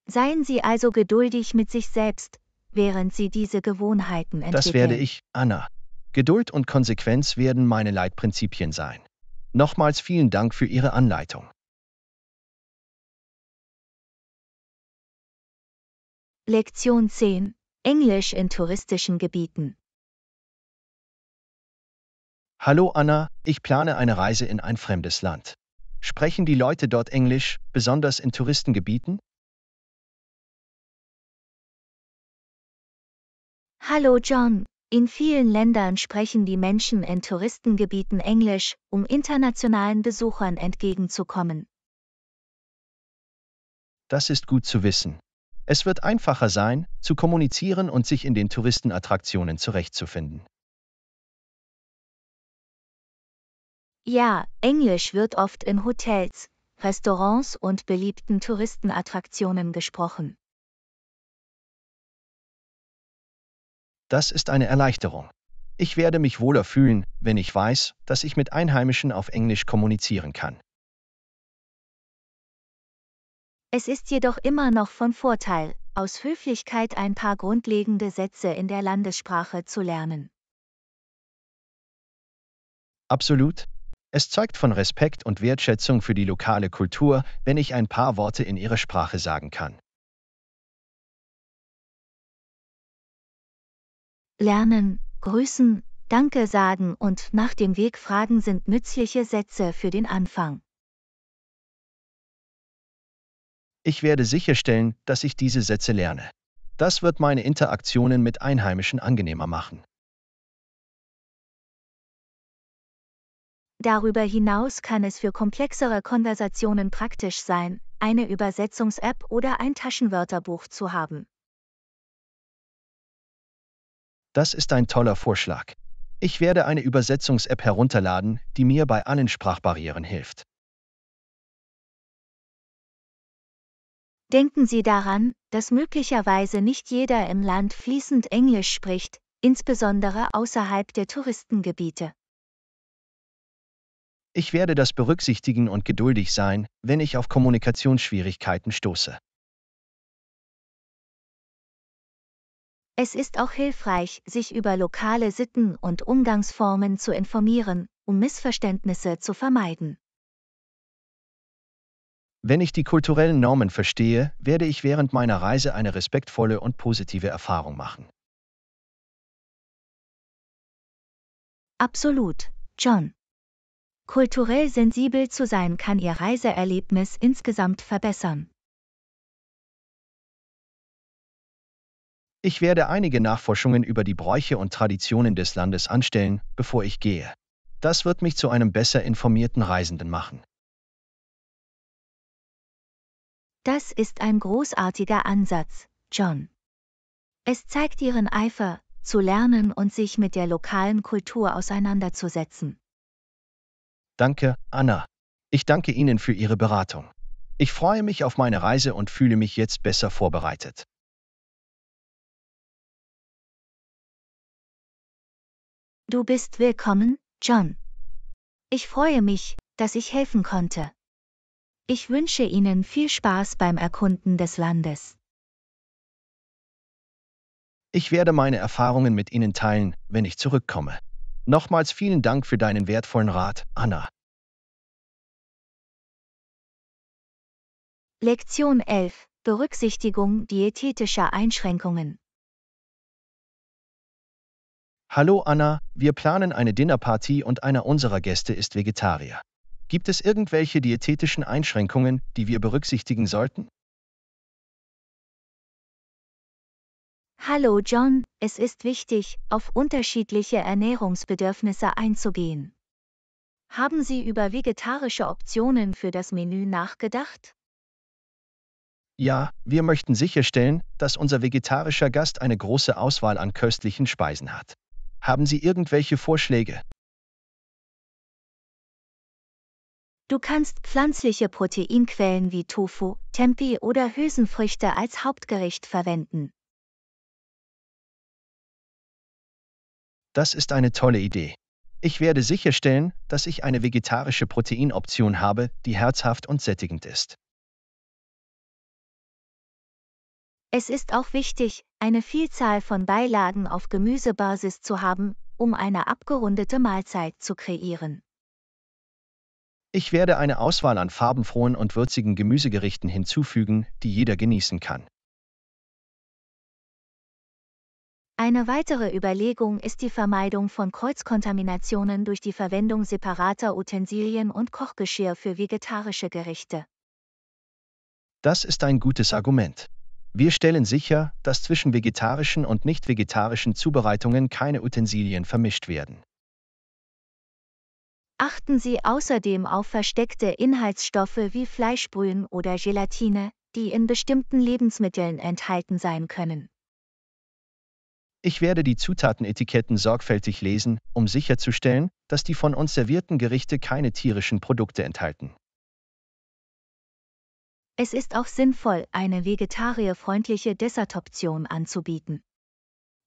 Seien Sie also geduldig mit sich selbst, während Sie diese Gewohnheiten entwickeln. Das werde ich, Anna. Geduld und Konsequenz werden meine Leitprinzipien sein. Nochmals vielen Dank für Ihre Anleitung. Lektion 10. Englisch in touristischen Gebieten. Hallo Anna, ich plane eine Reise in ein fremdes Land. Sprechen die Leute dort Englisch, besonders in Touristengebieten? Hallo John, in vielen Ländern sprechen die Menschen in Touristengebieten Englisch, um internationalen Besuchern entgegenzukommen. Das ist gut zu wissen. Es wird einfacher sein, zu kommunizieren und sich in den Touristenattraktionen zurechtzufinden. Ja, Englisch wird oft in Hotels, Restaurants und beliebten Touristenattraktionen gesprochen. Das ist eine Erleichterung. Ich werde mich wohler fühlen, wenn ich weiß, dass ich mit Einheimischen auf Englisch kommunizieren kann. Es ist jedoch immer noch von Vorteil, aus Höflichkeit ein paar grundlegende Sätze in der Landessprache zu lernen. Absolut. Es zeugt von Respekt und Wertschätzung für die lokale Kultur, wenn ich ein paar Worte in ihrer Sprache sagen kann. Lernen, grüßen, Danke sagen und nach dem Weg fragen sind nützliche Sätze für den Anfang. Ich werde sicherstellen, dass ich diese Sätze lerne. Das wird meine Interaktionen mit Einheimischen angenehmer machen. Darüber hinaus kann es für komplexere Konversationen praktisch sein, eine Übersetzungs-App oder ein Taschenwörterbuch zu haben. Das ist ein toller Vorschlag. Ich werde eine Übersetzungs-App herunterladen, die mir bei allen Sprachbarrieren hilft. Denken Sie daran, dass möglicherweise nicht jeder im Land fließend Englisch spricht, insbesondere außerhalb der Touristengebiete. Ich werde das berücksichtigen und geduldig sein, wenn ich auf Kommunikationsschwierigkeiten stoße. Es ist auch hilfreich, sich über lokale Sitten und Umgangsformen zu informieren, um Missverständnisse zu vermeiden. Wenn ich die kulturellen Normen verstehe, werde ich während meiner Reise eine respektvolle und positive Erfahrung machen. Absolut, John. Kulturell sensibel zu sein kann Ihr Reiseerlebnis insgesamt verbessern. Ich werde einige Nachforschungen über die Bräuche und Traditionen des Landes anstellen, bevor ich gehe. Das wird mich zu einem besser informierten Reisenden machen. Das ist ein großartiger Ansatz, John. Es zeigt Ihren Eifer, zu lernen und sich mit der lokalen Kultur auseinanderzusetzen. Danke, Anna. Ich danke Ihnen für Ihre Beratung. Ich freue mich auf meine Reise und fühle mich jetzt besser vorbereitet. Du bist willkommen, John. Ich freue mich, dass ich helfen konnte. Ich wünsche Ihnen viel Spaß beim Erkunden des Landes. Ich werde meine Erfahrungen mit Ihnen teilen, wenn ich zurückkomme. Nochmals vielen Dank für deinen wertvollen Rat, Anna. Lektion 11: Berücksichtigung diätetischer Einschränkungen. Hallo Anna, wir planen eine Dinnerparty und einer unserer Gäste ist Vegetarier. Gibt es irgendwelche diätetischen Einschränkungen, die wir berücksichtigen sollten? Hallo John, es ist wichtig, auf unterschiedliche Ernährungsbedürfnisse einzugehen. Haben Sie über vegetarische Optionen für das Menü nachgedacht? Ja, wir möchten sicherstellen, dass unser vegetarischer Gast eine große Auswahl an köstlichen Speisen hat. Haben Sie irgendwelche Vorschläge? Du kannst pflanzliche Proteinquellen wie Tofu, Tempeh oder Hülsenfrüchte als Hauptgericht verwenden. Das ist eine tolle Idee. Ich werde sicherstellen, dass ich eine vegetarische Proteinoption habe, die herzhaft und sättigend ist. Es ist auch wichtig, eine Vielzahl von Beilagen auf Gemüsebasis zu haben, um eine abgerundete Mahlzeit zu kreieren. Ich werde eine Auswahl an farbenfrohen und würzigen Gemüsegerichten hinzufügen, die jeder genießen kann. Eine weitere Überlegung ist die Vermeidung von Kreuzkontaminationen durch die Verwendung separater Utensilien und Kochgeschirr für vegetarische Gerichte. Das ist ein gutes Argument. Wir stellen sicher, dass zwischen vegetarischen und nicht vegetarischen Zubereitungen keine Utensilien vermischt werden. Achten Sie außerdem auf versteckte Inhaltsstoffe wie Fleischbrühen oder Gelatine, die in bestimmten Lebensmitteln enthalten sein können. Ich werde die Zutatenetiketten sorgfältig lesen, um sicherzustellen, dass die von uns servierten Gerichte keine tierischen Produkte enthalten. Es ist auch sinnvoll, eine vegetarierfreundliche Dessertoption anzubieten.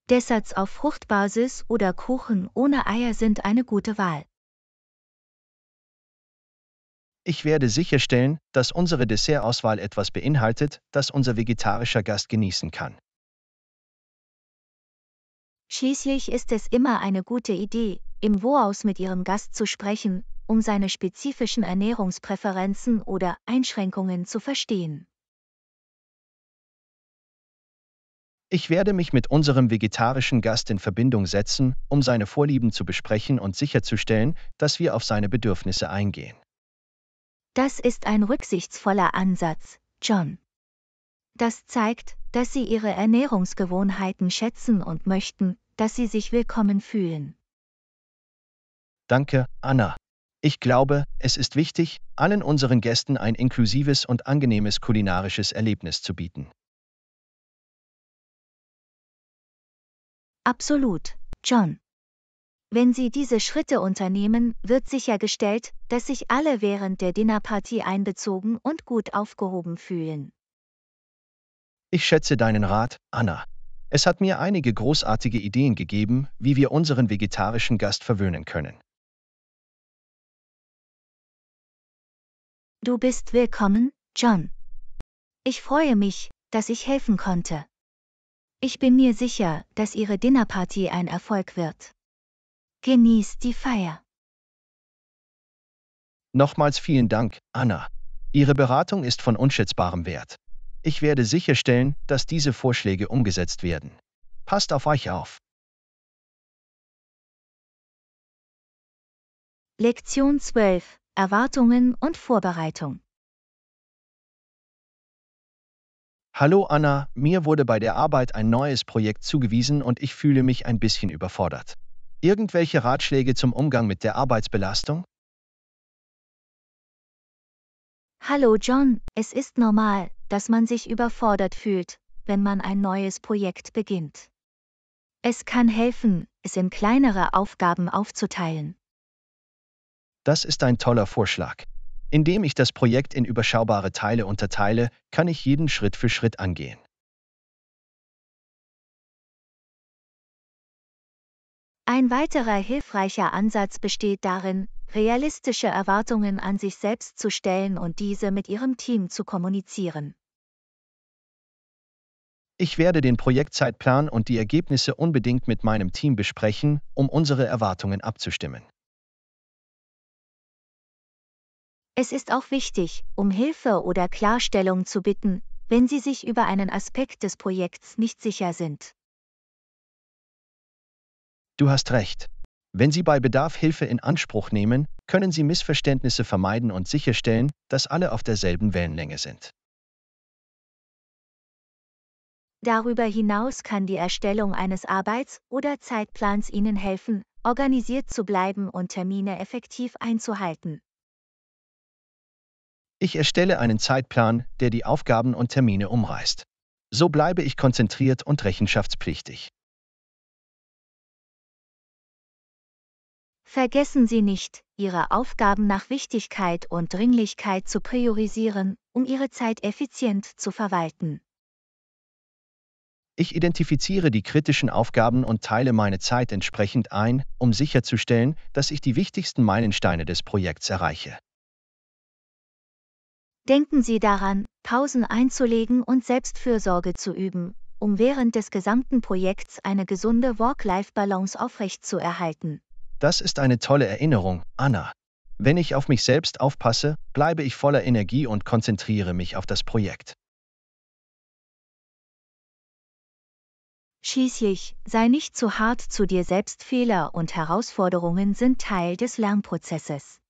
Desserts auf Fruchtbasis oder Kuchen ohne Eier sind eine gute Wahl. Ich werde sicherstellen, dass unsere Dessertauswahl etwas beinhaltet, das unser vegetarischer Gast genießen kann. Schließlich ist es immer eine gute Idee, im Voraus mit Ihrem Gast zu sprechen, um seine spezifischen Ernährungspräferenzen oder Einschränkungen zu verstehen. Ich werde mich mit unserem vegetarischen Gast in Verbindung setzen, um seine Vorlieben zu besprechen und sicherzustellen, dass wir auf seine Bedürfnisse eingehen. Das ist ein rücksichtsvoller Ansatz, John. Das zeigt, dass Sie Ihre Ernährungsgewohnheiten schätzen und möchten, dass Sie sich willkommen fühlen. Danke, Anna. Ich glaube, es ist wichtig, allen unseren Gästen ein inklusives und angenehmes kulinarisches Erlebnis zu bieten. Absolut, John. Wenn Sie diese Schritte unternehmen, wird sichergestellt, dass sich alle während der Dinnerparty einbezogen und gut aufgehoben fühlen. Ich schätze deinen Rat, Anna. Es hat mir einige großartige Ideen gegeben, wie wir unseren vegetarischen Gast verwöhnen können. Du bist willkommen, John. Ich freue mich, dass ich helfen konnte. Ich bin mir sicher, dass Ihre Dinnerparty ein Erfolg wird. Genießt die Feier. Nochmals vielen Dank, Anna. Ihre Beratung ist von unschätzbarem Wert. Ich werde sicherstellen, dass diese Vorschläge umgesetzt werden. Passt auf euch auf. Lektion 12: Erwartungen und Vorbereitung. Hallo Anna, mir wurde bei der Arbeit ein neues Projekt zugewiesen und ich fühle mich ein bisschen überfordert. Irgendwelche Ratschläge zum Umgang mit der Arbeitsbelastung? Hallo John, es ist normal, dass man sich überfordert fühlt, wenn man ein neues Projekt beginnt. Es kann helfen, es in kleinere Aufgaben aufzuteilen. Das ist ein toller Vorschlag. Indem ich das Projekt in überschaubare Teile unterteile, kann ich jeden Schritt für Schritt angehen. Ein weiterer hilfreicher Ansatz besteht darin, realistische Erwartungen an sich selbst zu stellen und diese mit Ihrem Team zu kommunizieren. Ich werde den Projektzeitplan und die Ergebnisse unbedingt mit meinem Team besprechen, um unsere Erwartungen abzustimmen. Es ist auch wichtig, um Hilfe oder Klarstellung zu bitten, wenn Sie sich über einen Aspekt des Projekts nicht sicher sind. Du hast recht. Wenn Sie bei Bedarf Hilfe in Anspruch nehmen, können Sie Missverständnisse vermeiden und sicherstellen, dass alle auf derselben Wellenlänge sind. Darüber hinaus kann die Erstellung eines Arbeits- oder Zeitplans Ihnen helfen, organisiert zu bleiben und Termine effektiv einzuhalten. Ich erstelle einen Zeitplan, der die Aufgaben und Termine umreißt. So bleibe ich konzentriert und rechenschaftspflichtig. Vergessen Sie nicht, Ihre Aufgaben nach Wichtigkeit und Dringlichkeit zu priorisieren, um Ihre Zeit effizient zu verwalten. Ich identifiziere die kritischen Aufgaben und teile meine Zeit entsprechend ein, um sicherzustellen, dass ich die wichtigsten Meilensteine des Projekts erreiche. Denken Sie daran, Pausen einzulegen und Selbstfürsorge zu üben, um während des gesamten Projekts eine gesunde Work-Life-Balance aufrechtzuerhalten. Das ist eine tolle Erinnerung, Anna. Wenn ich auf mich selbst aufpasse, bleibe ich voller Energie und konzentriere mich auf das Projekt. Schließlich, sei nicht zu hart zu dir selbst. Fehler und Herausforderungen sind Teil des Lernprozesses.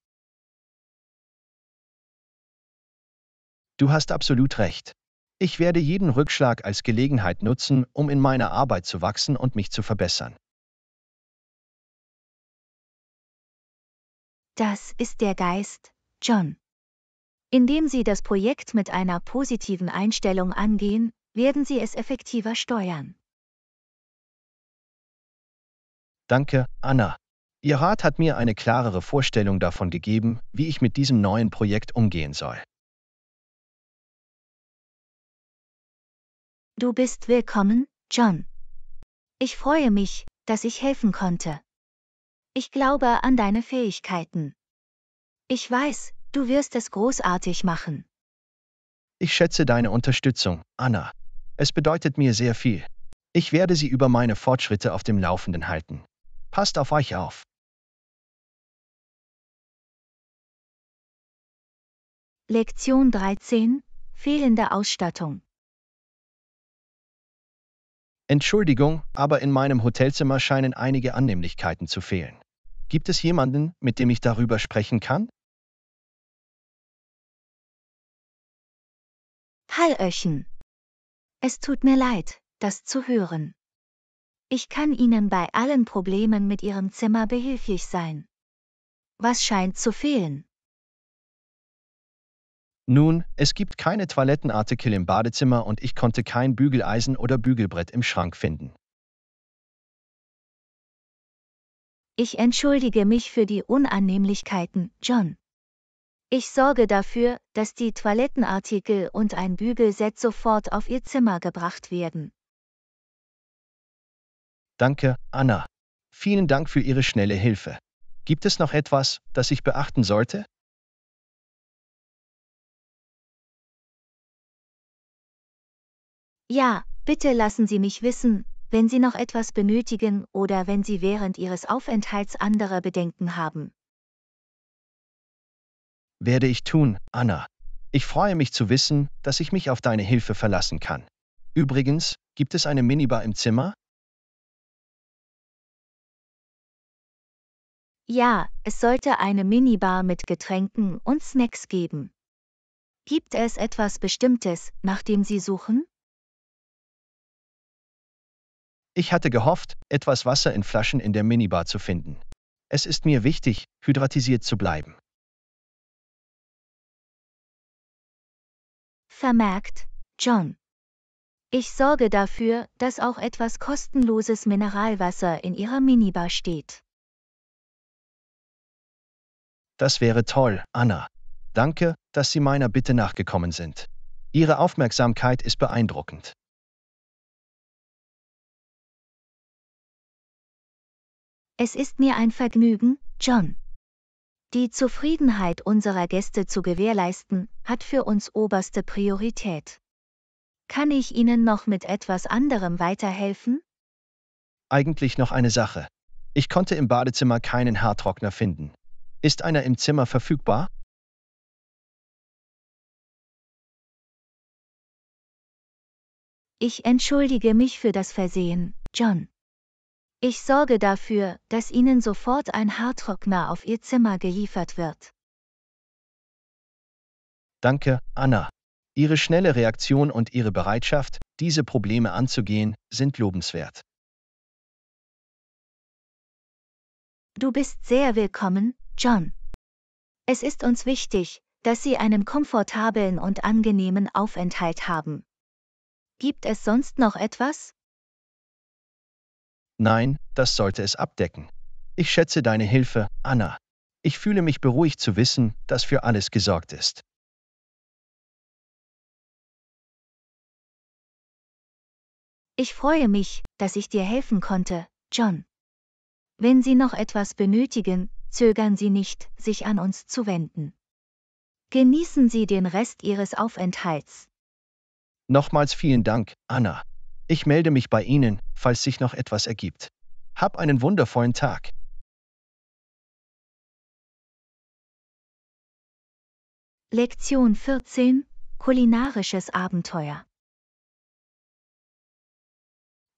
Du hast absolut recht. Ich werde jeden Rückschlag als Gelegenheit nutzen, um in meiner Arbeit zu wachsen und mich zu verbessern. Das ist der Geist, John. Indem Sie das Projekt mit einer positiven Einstellung angehen, werden Sie es effektiver steuern. Danke, Anna. Ihr Rat hat mir eine klarere Vorstellung davon gegeben, wie ich mit diesem neuen Projekt umgehen soll. Du bist willkommen, John. Ich freue mich, dass ich helfen konnte. Ich glaube an deine Fähigkeiten. Ich weiß, du wirst es großartig machen. Ich schätze deine Unterstützung, Anna. Es bedeutet mir sehr viel. Ich werde Sie über meine Fortschritte auf dem Laufenden halten. Passt auf euch auf. Lektion 13: Fehlende Ausstattung. Entschuldigung, aber in meinem Hotelzimmer scheinen einige Annehmlichkeiten zu fehlen. Gibt es jemanden, mit dem ich darüber sprechen kann? Hallöchen. Es tut mir leid, das zu hören. Ich kann Ihnen bei allen Problemen mit Ihrem Zimmer behilflich sein. Was scheint zu fehlen? Nun, es gibt keine Toilettenartikel im Badezimmer und ich konnte kein Bügeleisen oder Bügelbrett im Schrank finden. Ich entschuldige mich für die Unannehmlichkeiten, John. Ich sorge dafür, dass die Toilettenartikel und ein Bügelset sofort auf Ihr Zimmer gebracht werden. Danke, Anna. Vielen Dank für Ihre schnelle Hilfe. Gibt es noch etwas, das ich beachten sollte? Ja, bitte lassen Sie mich wissen, wenn Sie noch etwas benötigen oder wenn Sie während Ihres Aufenthalts andere Bedenken haben. Werde ich tun, Anna. Ich freue mich zu wissen, dass ich mich auf deine Hilfe verlassen kann. Übrigens, gibt es eine Minibar im Zimmer? Ja, es sollte eine Minibar mit Getränken und Snacks geben. Gibt es etwas Bestimmtes, nach dem Sie suchen? Ich hatte gehofft, etwas Wasser in Flaschen in der Minibar zu finden. Es ist mir wichtig, hydratisiert zu bleiben. Vermerkt, John. Ich sorge dafür, dass auch etwas kostenloses Mineralwasser in Ihrer Minibar steht. Das wäre toll, Anna. Danke, dass Sie meiner Bitte nachgekommen sind. Ihre Aufmerksamkeit ist beeindruckend. Es ist mir ein Vergnügen, John. Die Zufriedenheit unserer Gäste zu gewährleisten, hat für uns oberste Priorität. Kann ich Ihnen noch mit etwas anderem weiterhelfen? Eigentlich noch eine Sache. Ich konnte im Badezimmer keinen Haartrockner finden. Ist einer im Zimmer verfügbar? Ich entschuldige mich für das Versehen, John. Ich sorge dafür, dass Ihnen sofort ein Haartrockner auf Ihr Zimmer geliefert wird. Danke, Anna. Ihre schnelle Reaktion und Ihre Bereitschaft, diese Probleme anzugehen, sind lobenswert. Du bist sehr willkommen, John. Es ist uns wichtig, dass Sie einen komfortablen und angenehmen Aufenthalt haben. Gibt es sonst noch etwas? Nein, das sollte es abdecken. Ich schätze deine Hilfe, Anna. Ich fühle mich beruhigt zu wissen, dass für alles gesorgt ist. Ich freue mich, dass ich dir helfen konnte, John. Wenn Sie noch etwas benötigen, zögern Sie nicht, sich an uns zu wenden. Genießen Sie den Rest Ihres Aufenthalts. Nochmals vielen Dank, Anna. Ich melde mich bei Ihnen, falls sich noch etwas ergibt. Hab einen wundervollen Tag. Lektion 14: Kulinarisches Abenteuer.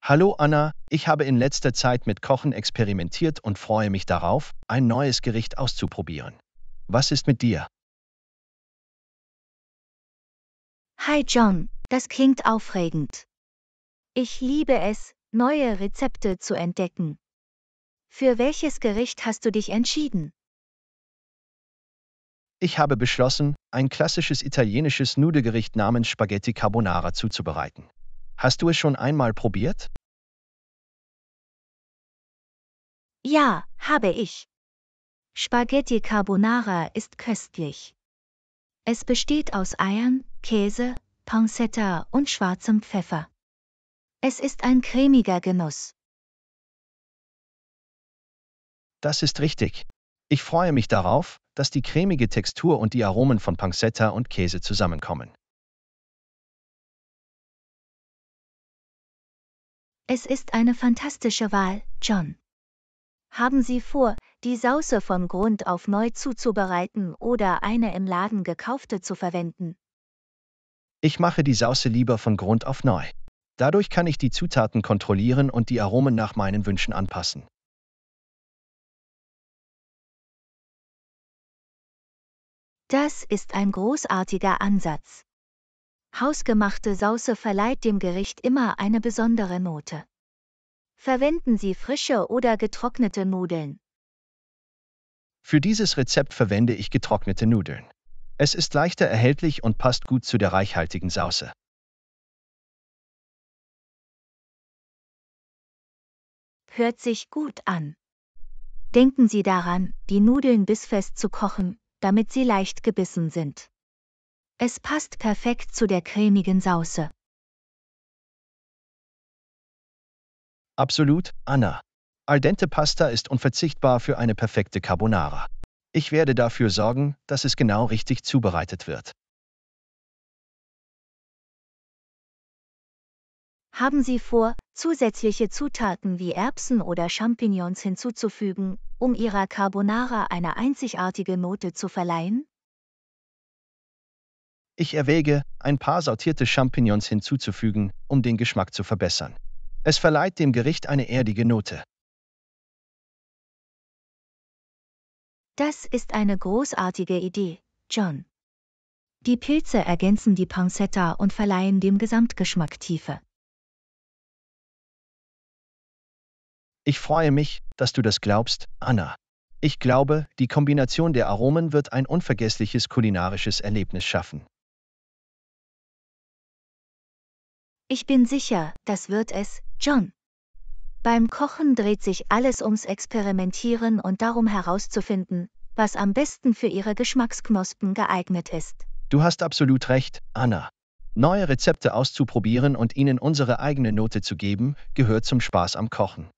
Hallo Anna, ich habe in letzter Zeit mit Kochen experimentiert und freue mich darauf, ein neues Gericht auszuprobieren. Was ist mit dir? Hi John, das klingt aufregend. Ich liebe es, neue Rezepte zu entdecken. Für welches Gericht hast du dich entschieden? Ich habe beschlossen, ein klassisches italienisches Nudelgericht namens Spaghetti Carbonara zuzubereiten. Hast du es schon einmal probiert? Ja, habe ich. Spaghetti Carbonara ist köstlich. Es besteht aus Eiern, Käse, Pancetta und schwarzem Pfeffer. Es ist ein cremiger Genuss. Das ist richtig. Ich freue mich darauf, dass die cremige Textur und die Aromen von Pancetta und Käse zusammenkommen. Es ist eine fantastische Wahl, John. Haben Sie vor, die Sauce von Grund auf neu zuzubereiten oder eine im Laden gekaufte zu verwenden? Ich mache die Sauce lieber von Grund auf neu. Dadurch kann ich die Zutaten kontrollieren und die Aromen nach meinen Wünschen anpassen. Das ist ein großartiger Ansatz. Hausgemachte Sauce verleiht dem Gericht immer eine besondere Note. Verwenden Sie frische oder getrocknete Nudeln. Für dieses Rezept verwende ich getrocknete Nudeln. Es ist leichter erhältlich und passt gut zu der reichhaltigen Sauce. Hört sich gut an. Denken Sie daran, die Nudeln bissfest zu kochen, damit sie leicht gebissen sind. Es passt perfekt zu der cremigen Sauce. Absolut, Anna. Al dente Pasta ist unverzichtbar für eine perfekte Carbonara. Ich werde dafür sorgen, dass es genau richtig zubereitet wird. Haben Sie vor, zusätzliche Zutaten wie Erbsen oder Champignons hinzuzufügen, um Ihrer Carbonara eine einzigartige Note zu verleihen? Ich erwäge, ein paar sortierte Champignons hinzuzufügen, um den Geschmack zu verbessern. Es verleiht dem Gericht eine erdige Note. Das ist eine großartige Idee, John. Die Pilze ergänzen die Pancetta und verleihen dem Gesamtgeschmack Tiefe. Ich freue mich, dass du das glaubst, Anna. Ich glaube, die Kombination der Aromen wird ein unvergessliches kulinarisches Erlebnis schaffen. Ich bin sicher, das wird es, John. Beim Kochen dreht sich alles ums Experimentieren und darum herauszufinden, was am besten für Ihre Geschmacksknospen geeignet ist. Du hast absolut recht, Anna. Neue Rezepte auszuprobieren und ihnen unsere eigene Note zu geben, gehört zum Spaß am Kochen.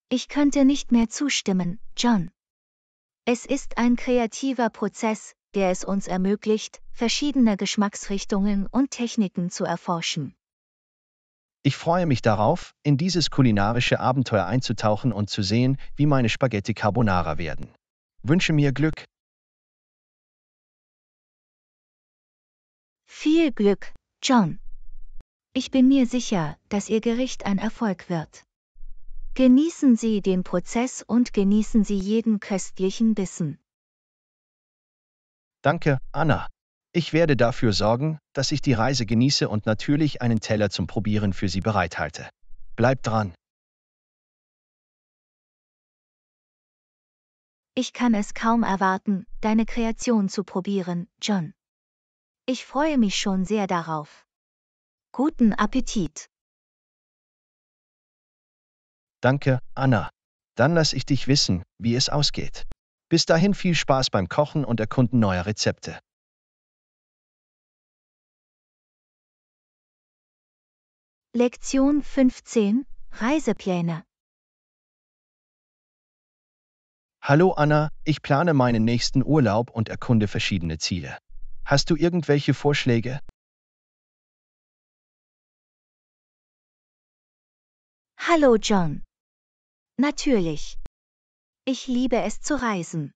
Ich könnte nicht mehr zustimmen, John. Es ist ein kreativer Prozess, der es uns ermöglicht, verschiedene Geschmacksrichtungen und Techniken zu erforschen. Ich freue mich darauf, in dieses kulinarische Abenteuer einzutauchen und zu sehen, wie meine Spaghetti Carbonara werden. Wünsche mir Glück. Viel Glück, John. Ich bin mir sicher, dass Ihr Gericht ein Erfolg wird. Genießen Sie den Prozess und genießen Sie jeden köstlichen Bissen. Danke, Anna. Ich werde dafür sorgen, dass ich die Reise genieße und natürlich einen Teller zum Probieren für Sie bereithalte. Bleib dran. Ich kann es kaum erwarten, deine Kreation zu probieren, John. Ich freue mich schon sehr darauf. Guten Appetit! Danke, Anna. Dann lass ich dich wissen, wie es ausgeht. Bis dahin viel Spaß beim Kochen und Erkunden neuer Rezepte. Lektion 15 – Reisepläne. Hallo Anna, ich plane meinen nächsten Urlaub und erkunde verschiedene Ziele. Hast du irgendwelche Vorschläge? Hallo John. Natürlich. Ich liebe es zu reisen.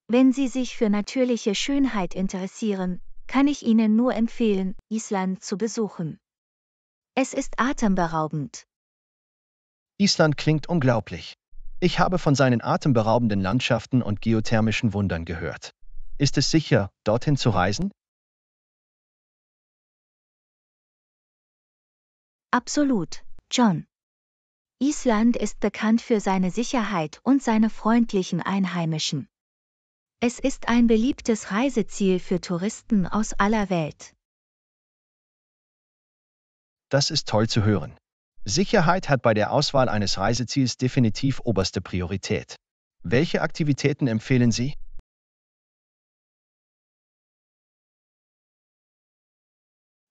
Wenn Sie sich für natürliche Schönheit interessieren, kann ich Ihnen nur empfehlen, Island zu besuchen. Es ist atemberaubend. Island klingt unglaublich. Ich habe von seinen atemberaubenden Landschaften und geothermischen Wundern gehört. Ist es sicher, dorthin zu reisen? Absolut, John. Island ist bekannt für seine Sicherheit und seine freundlichen Einheimischen. Es ist ein beliebtes Reiseziel für Touristen aus aller Welt. Das ist toll zu hören. Sicherheit hat bei der Auswahl eines Reiseziels definitiv oberste Priorität. Welche Aktivitäten empfehlen Sie?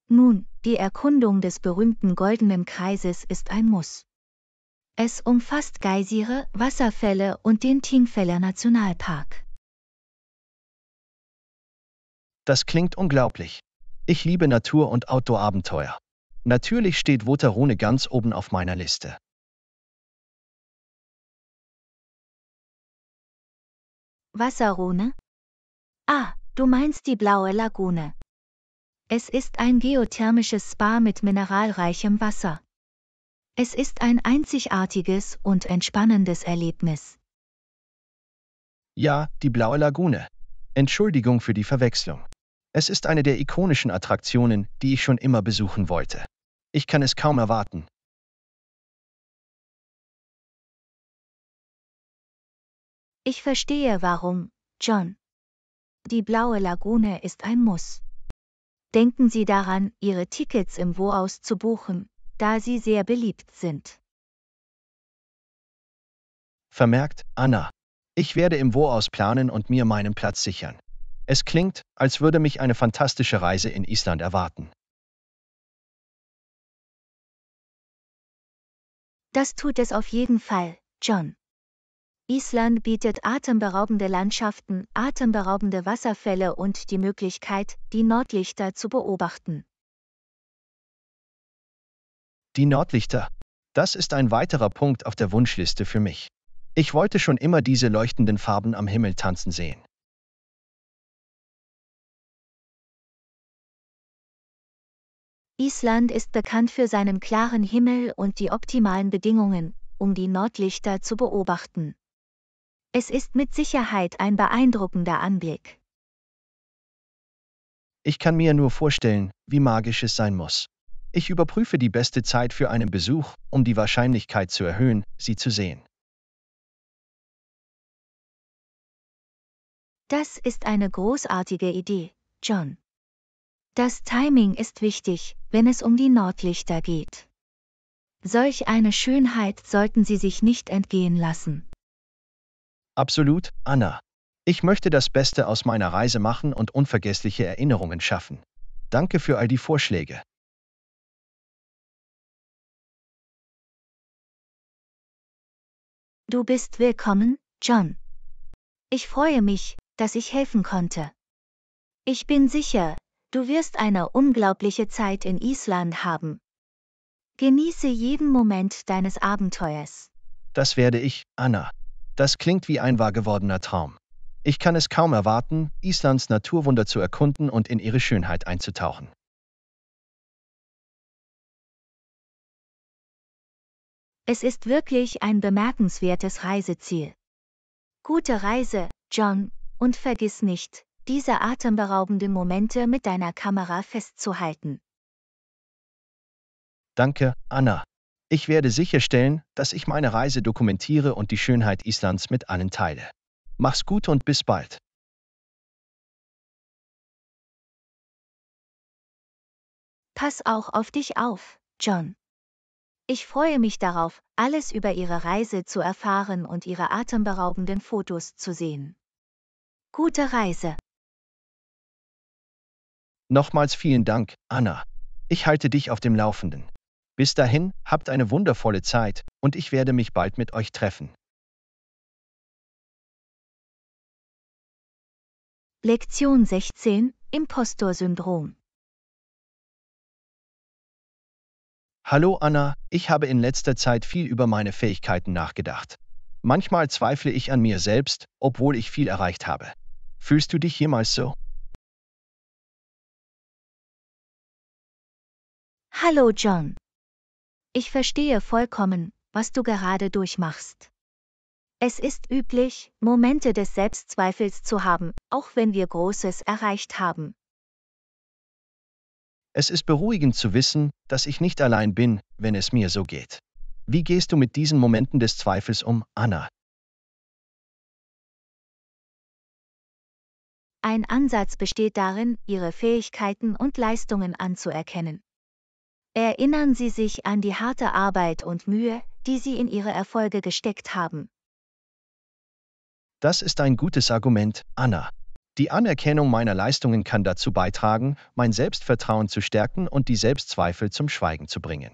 Nun, die Erkundung des berühmten Goldenen Kreises ist ein Muss. Es umfasst Geysire, Wasserfälle und den Thingvellir Nationalpark. Das klingt unglaublich. Ich liebe Natur- und Outdoor-Abenteuer. Natürlich steht Votarone ganz oben auf meiner Liste. Wasserrune? Ah, du meinst die Blaue Lagune. Es ist ein geothermisches Spa mit mineralreichem Wasser. Es ist ein einzigartiges und entspannendes Erlebnis. Ja, die Blaue Lagune. Entschuldigung für die Verwechslung. Es ist eine der ikonischen Attraktionen, die ich schon immer besuchen wollte. Ich kann es kaum erwarten. Ich verstehe warum, John. Die Blaue Lagune ist ein Muss. Denken Sie daran, Ihre Tickets im Voraus zu buchen, da sie sehr beliebt sind. Vermerkt, Anna. Ich werde im Voraus planen und mir meinen Platz sichern. Es klingt, als würde mich eine fantastische Reise in Island erwarten. Das tut es auf jeden Fall, John. Island bietet atemberaubende Landschaften, atemberaubende Wasserfälle und die Möglichkeit, die Nordlichter zu beobachten. Die Nordlichter. Das ist ein weiterer Punkt auf der Wunschliste für mich. Ich wollte schon immer diese leuchtenden Farben am Himmel tanzen sehen. Island ist bekannt für seinen klaren Himmel und die optimalen Bedingungen, um die Nordlichter zu beobachten. Es ist mit Sicherheit ein beeindruckender Anblick. Ich kann mir nur vorstellen, wie magisch es sein muss. Ich überprüfe die beste Zeit für einen Besuch, um die Wahrscheinlichkeit zu erhöhen, sie zu sehen. Das ist eine großartige Idee, John. Das Timing ist wichtig, wenn es um die Nordlichter geht. Solch eine Schönheit sollten Sie sich nicht entgehen lassen. Absolut, Anna. Ich möchte das Beste aus meiner Reise machen und unvergessliche Erinnerungen schaffen. Danke für all die Vorschläge. Du bist willkommen, John. Ich freue mich, dass ich helfen konnte. Ich bin sicher, du wirst eine unglaubliche Zeit in Island haben. Genieße jeden Moment deines Abenteuers. Das werde ich, Anna. Das klingt wie ein wahr gewordener Traum. Ich kann es kaum erwarten, Islands Naturwunder zu erkunden und in ihre Schönheit einzutauchen. Es ist wirklich ein bemerkenswertes Reiseziel. Gute Reise, John, und vergiss nicht, diese atemberaubenden Momente mit deiner Kamera festzuhalten. Danke, Anna. Ich werde sicherstellen, dass ich meine Reise dokumentiere und die Schönheit Islands mit allen teile. Mach's gut und bis bald. Pass auch auf dich auf, John. Ich freue mich darauf, alles über Ihre Reise zu erfahren und Ihre atemberaubenden Fotos zu sehen. Gute Reise. Nochmals vielen Dank, Anna. Ich halte dich auf dem Laufenden. Bis dahin, habt eine wundervolle Zeit und ich werde mich bald mit euch treffen. Lektion 16: Impostor-Syndrom. Hallo Anna, ich habe in letzter Zeit viel über meine Fähigkeiten nachgedacht. Manchmal zweifle ich an mir selbst, obwohl ich viel erreicht habe. Fühlst du dich jemals so? Hallo John. Ich verstehe vollkommen, was du gerade durchmachst. Es ist üblich, Momente des Selbstzweifels zu haben, auch wenn wir Großes erreicht haben. Es ist beruhigend zu wissen, dass ich nicht allein bin, wenn es mir so geht. Wie gehst du mit diesen Momenten des Zweifels um, Anna? Ein Ansatz besteht darin, Ihre Fähigkeiten und Leistungen anzuerkennen. Erinnern Sie sich an die harte Arbeit und Mühe, die Sie in Ihre Erfolge gesteckt haben. Das ist ein gutes Argument, Anna. Die Anerkennung meiner Leistungen kann dazu beitragen, mein Selbstvertrauen zu stärken und die Selbstzweifel zum Schweigen zu bringen.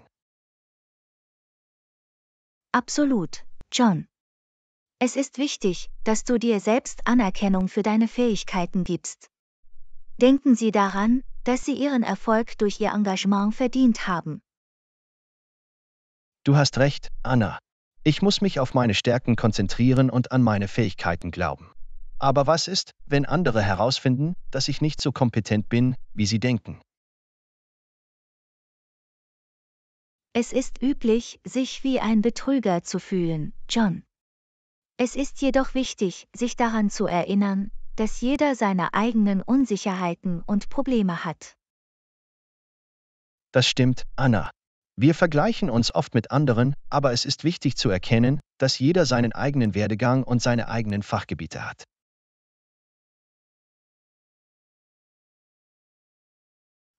Absolut, John. Es ist wichtig, dass du dir selbst Anerkennung für deine Fähigkeiten gibst. Denken Sie daran, dass Sie Ihren Erfolg durch Ihr Engagement verdient haben. Du hast recht, Anna. Ich muss mich auf meine Stärken konzentrieren und an meine Fähigkeiten glauben. Aber was ist, wenn andere herausfinden, dass ich nicht so kompetent bin, wie sie denken? Es ist üblich, sich wie ein Betrüger zu fühlen, John. Es ist jedoch wichtig, sich daran zu erinnern, dass jeder seine eigenen Unsicherheiten und Probleme hat. Das stimmt, Anna. Wir vergleichen uns oft mit anderen, aber es ist wichtig zu erkennen, dass jeder seinen eigenen Werdegang und seine eigenen Fachgebiete hat.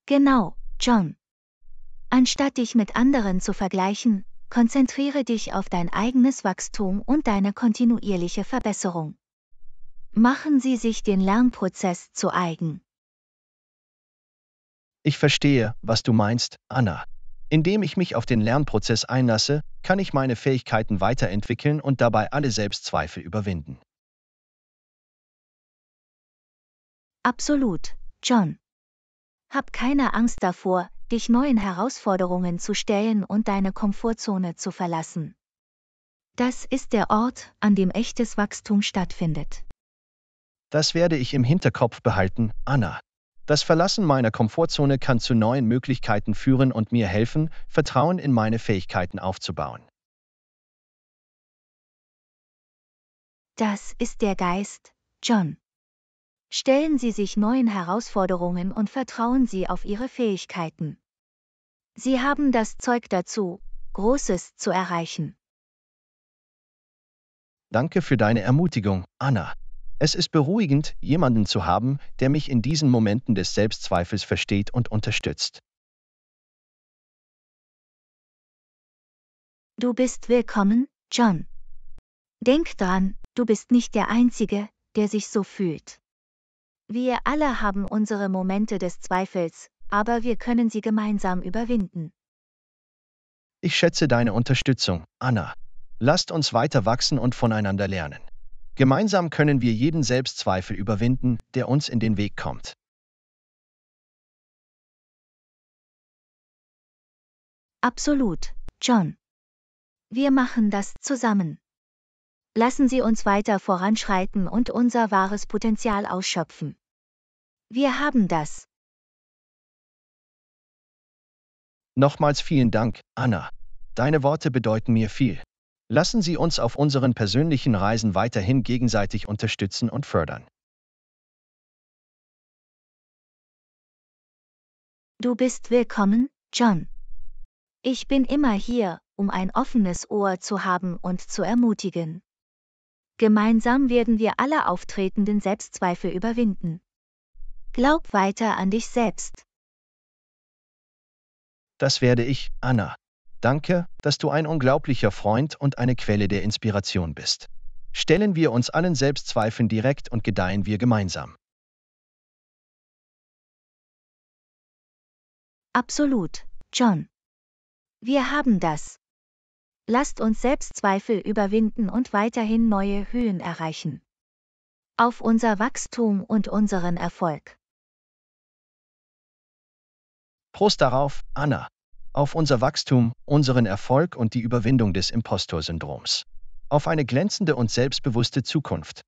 Genau, John. Anstatt dich mit anderen zu vergleichen, Konzentriere dich auf dein eigenes Wachstum und deine kontinuierliche Verbesserung. Machen Sie sich den Lernprozess zu eigen. Ich verstehe, was du meinst, Anna. Indem ich mich auf den Lernprozess einlasse, kann ich meine Fähigkeiten weiterentwickeln und dabei alle Selbstzweifel überwinden. Absolut, John. Hab keine Angst davor, dich neuen Herausforderungen zu stellen und deine Komfortzone zu verlassen. Das ist der Ort, an dem echtes Wachstum stattfindet. Das werde ich im Hinterkopf behalten, Anna. Das Verlassen meiner Komfortzone kann zu neuen Möglichkeiten führen und mir helfen, Vertrauen in meine Fähigkeiten aufzubauen. Das ist der Geist, John. Stellen Sie sich neuen Herausforderungen und vertrauen Sie auf Ihre Fähigkeiten. Sie haben das Zeug dazu, Großes zu erreichen. Danke für deine Ermutigung, Anna. Es ist beruhigend, jemanden zu haben, der mich in diesen Momenten des Selbstzweifels versteht und unterstützt. Du bist willkommen, John. Denk dran, du bist nicht der Einzige, der sich so fühlt. Wir alle haben unsere Momente des Zweifels, aber wir können sie gemeinsam überwinden. Ich schätze deine Unterstützung, Anna. Lasst uns weiter wachsen und voneinander lernen. Gemeinsam können wir jeden Selbstzweifel überwinden, der uns in den Weg kommt. Absolut, John. Wir machen das zusammen. Lassen Sie uns weiter voranschreiten und unser wahres Potenzial ausschöpfen. Wir haben das. Nochmals vielen Dank, Anna. Deine Worte bedeuten mir viel. Lassen Sie uns auf unseren persönlichen Reisen weiterhin gegenseitig unterstützen und fördern. Du bist willkommen, John. Ich bin immer hier, um ein offenes Ohr zu haben und zu ermutigen. Gemeinsam werden wir alle auftretenden Selbstzweifel überwinden. Glaub weiter an dich selbst. Das werde ich, Anna. Danke, dass du ein unglaublicher Freund und eine Quelle der Inspiration bist. Stellen wir uns allen Selbstzweifeln direkt und gedeihen wir gemeinsam. Absolut, John. Wir haben das. Lasst uns Selbstzweifel überwinden und weiterhin neue Höhen erreichen. Auf unser Wachstum und unseren Erfolg. Prost darauf, Anna. Auf unser Wachstum, unseren Erfolg und die Überwindung des Impostor-Syndroms. Auf eine glänzende und selbstbewusste Zukunft.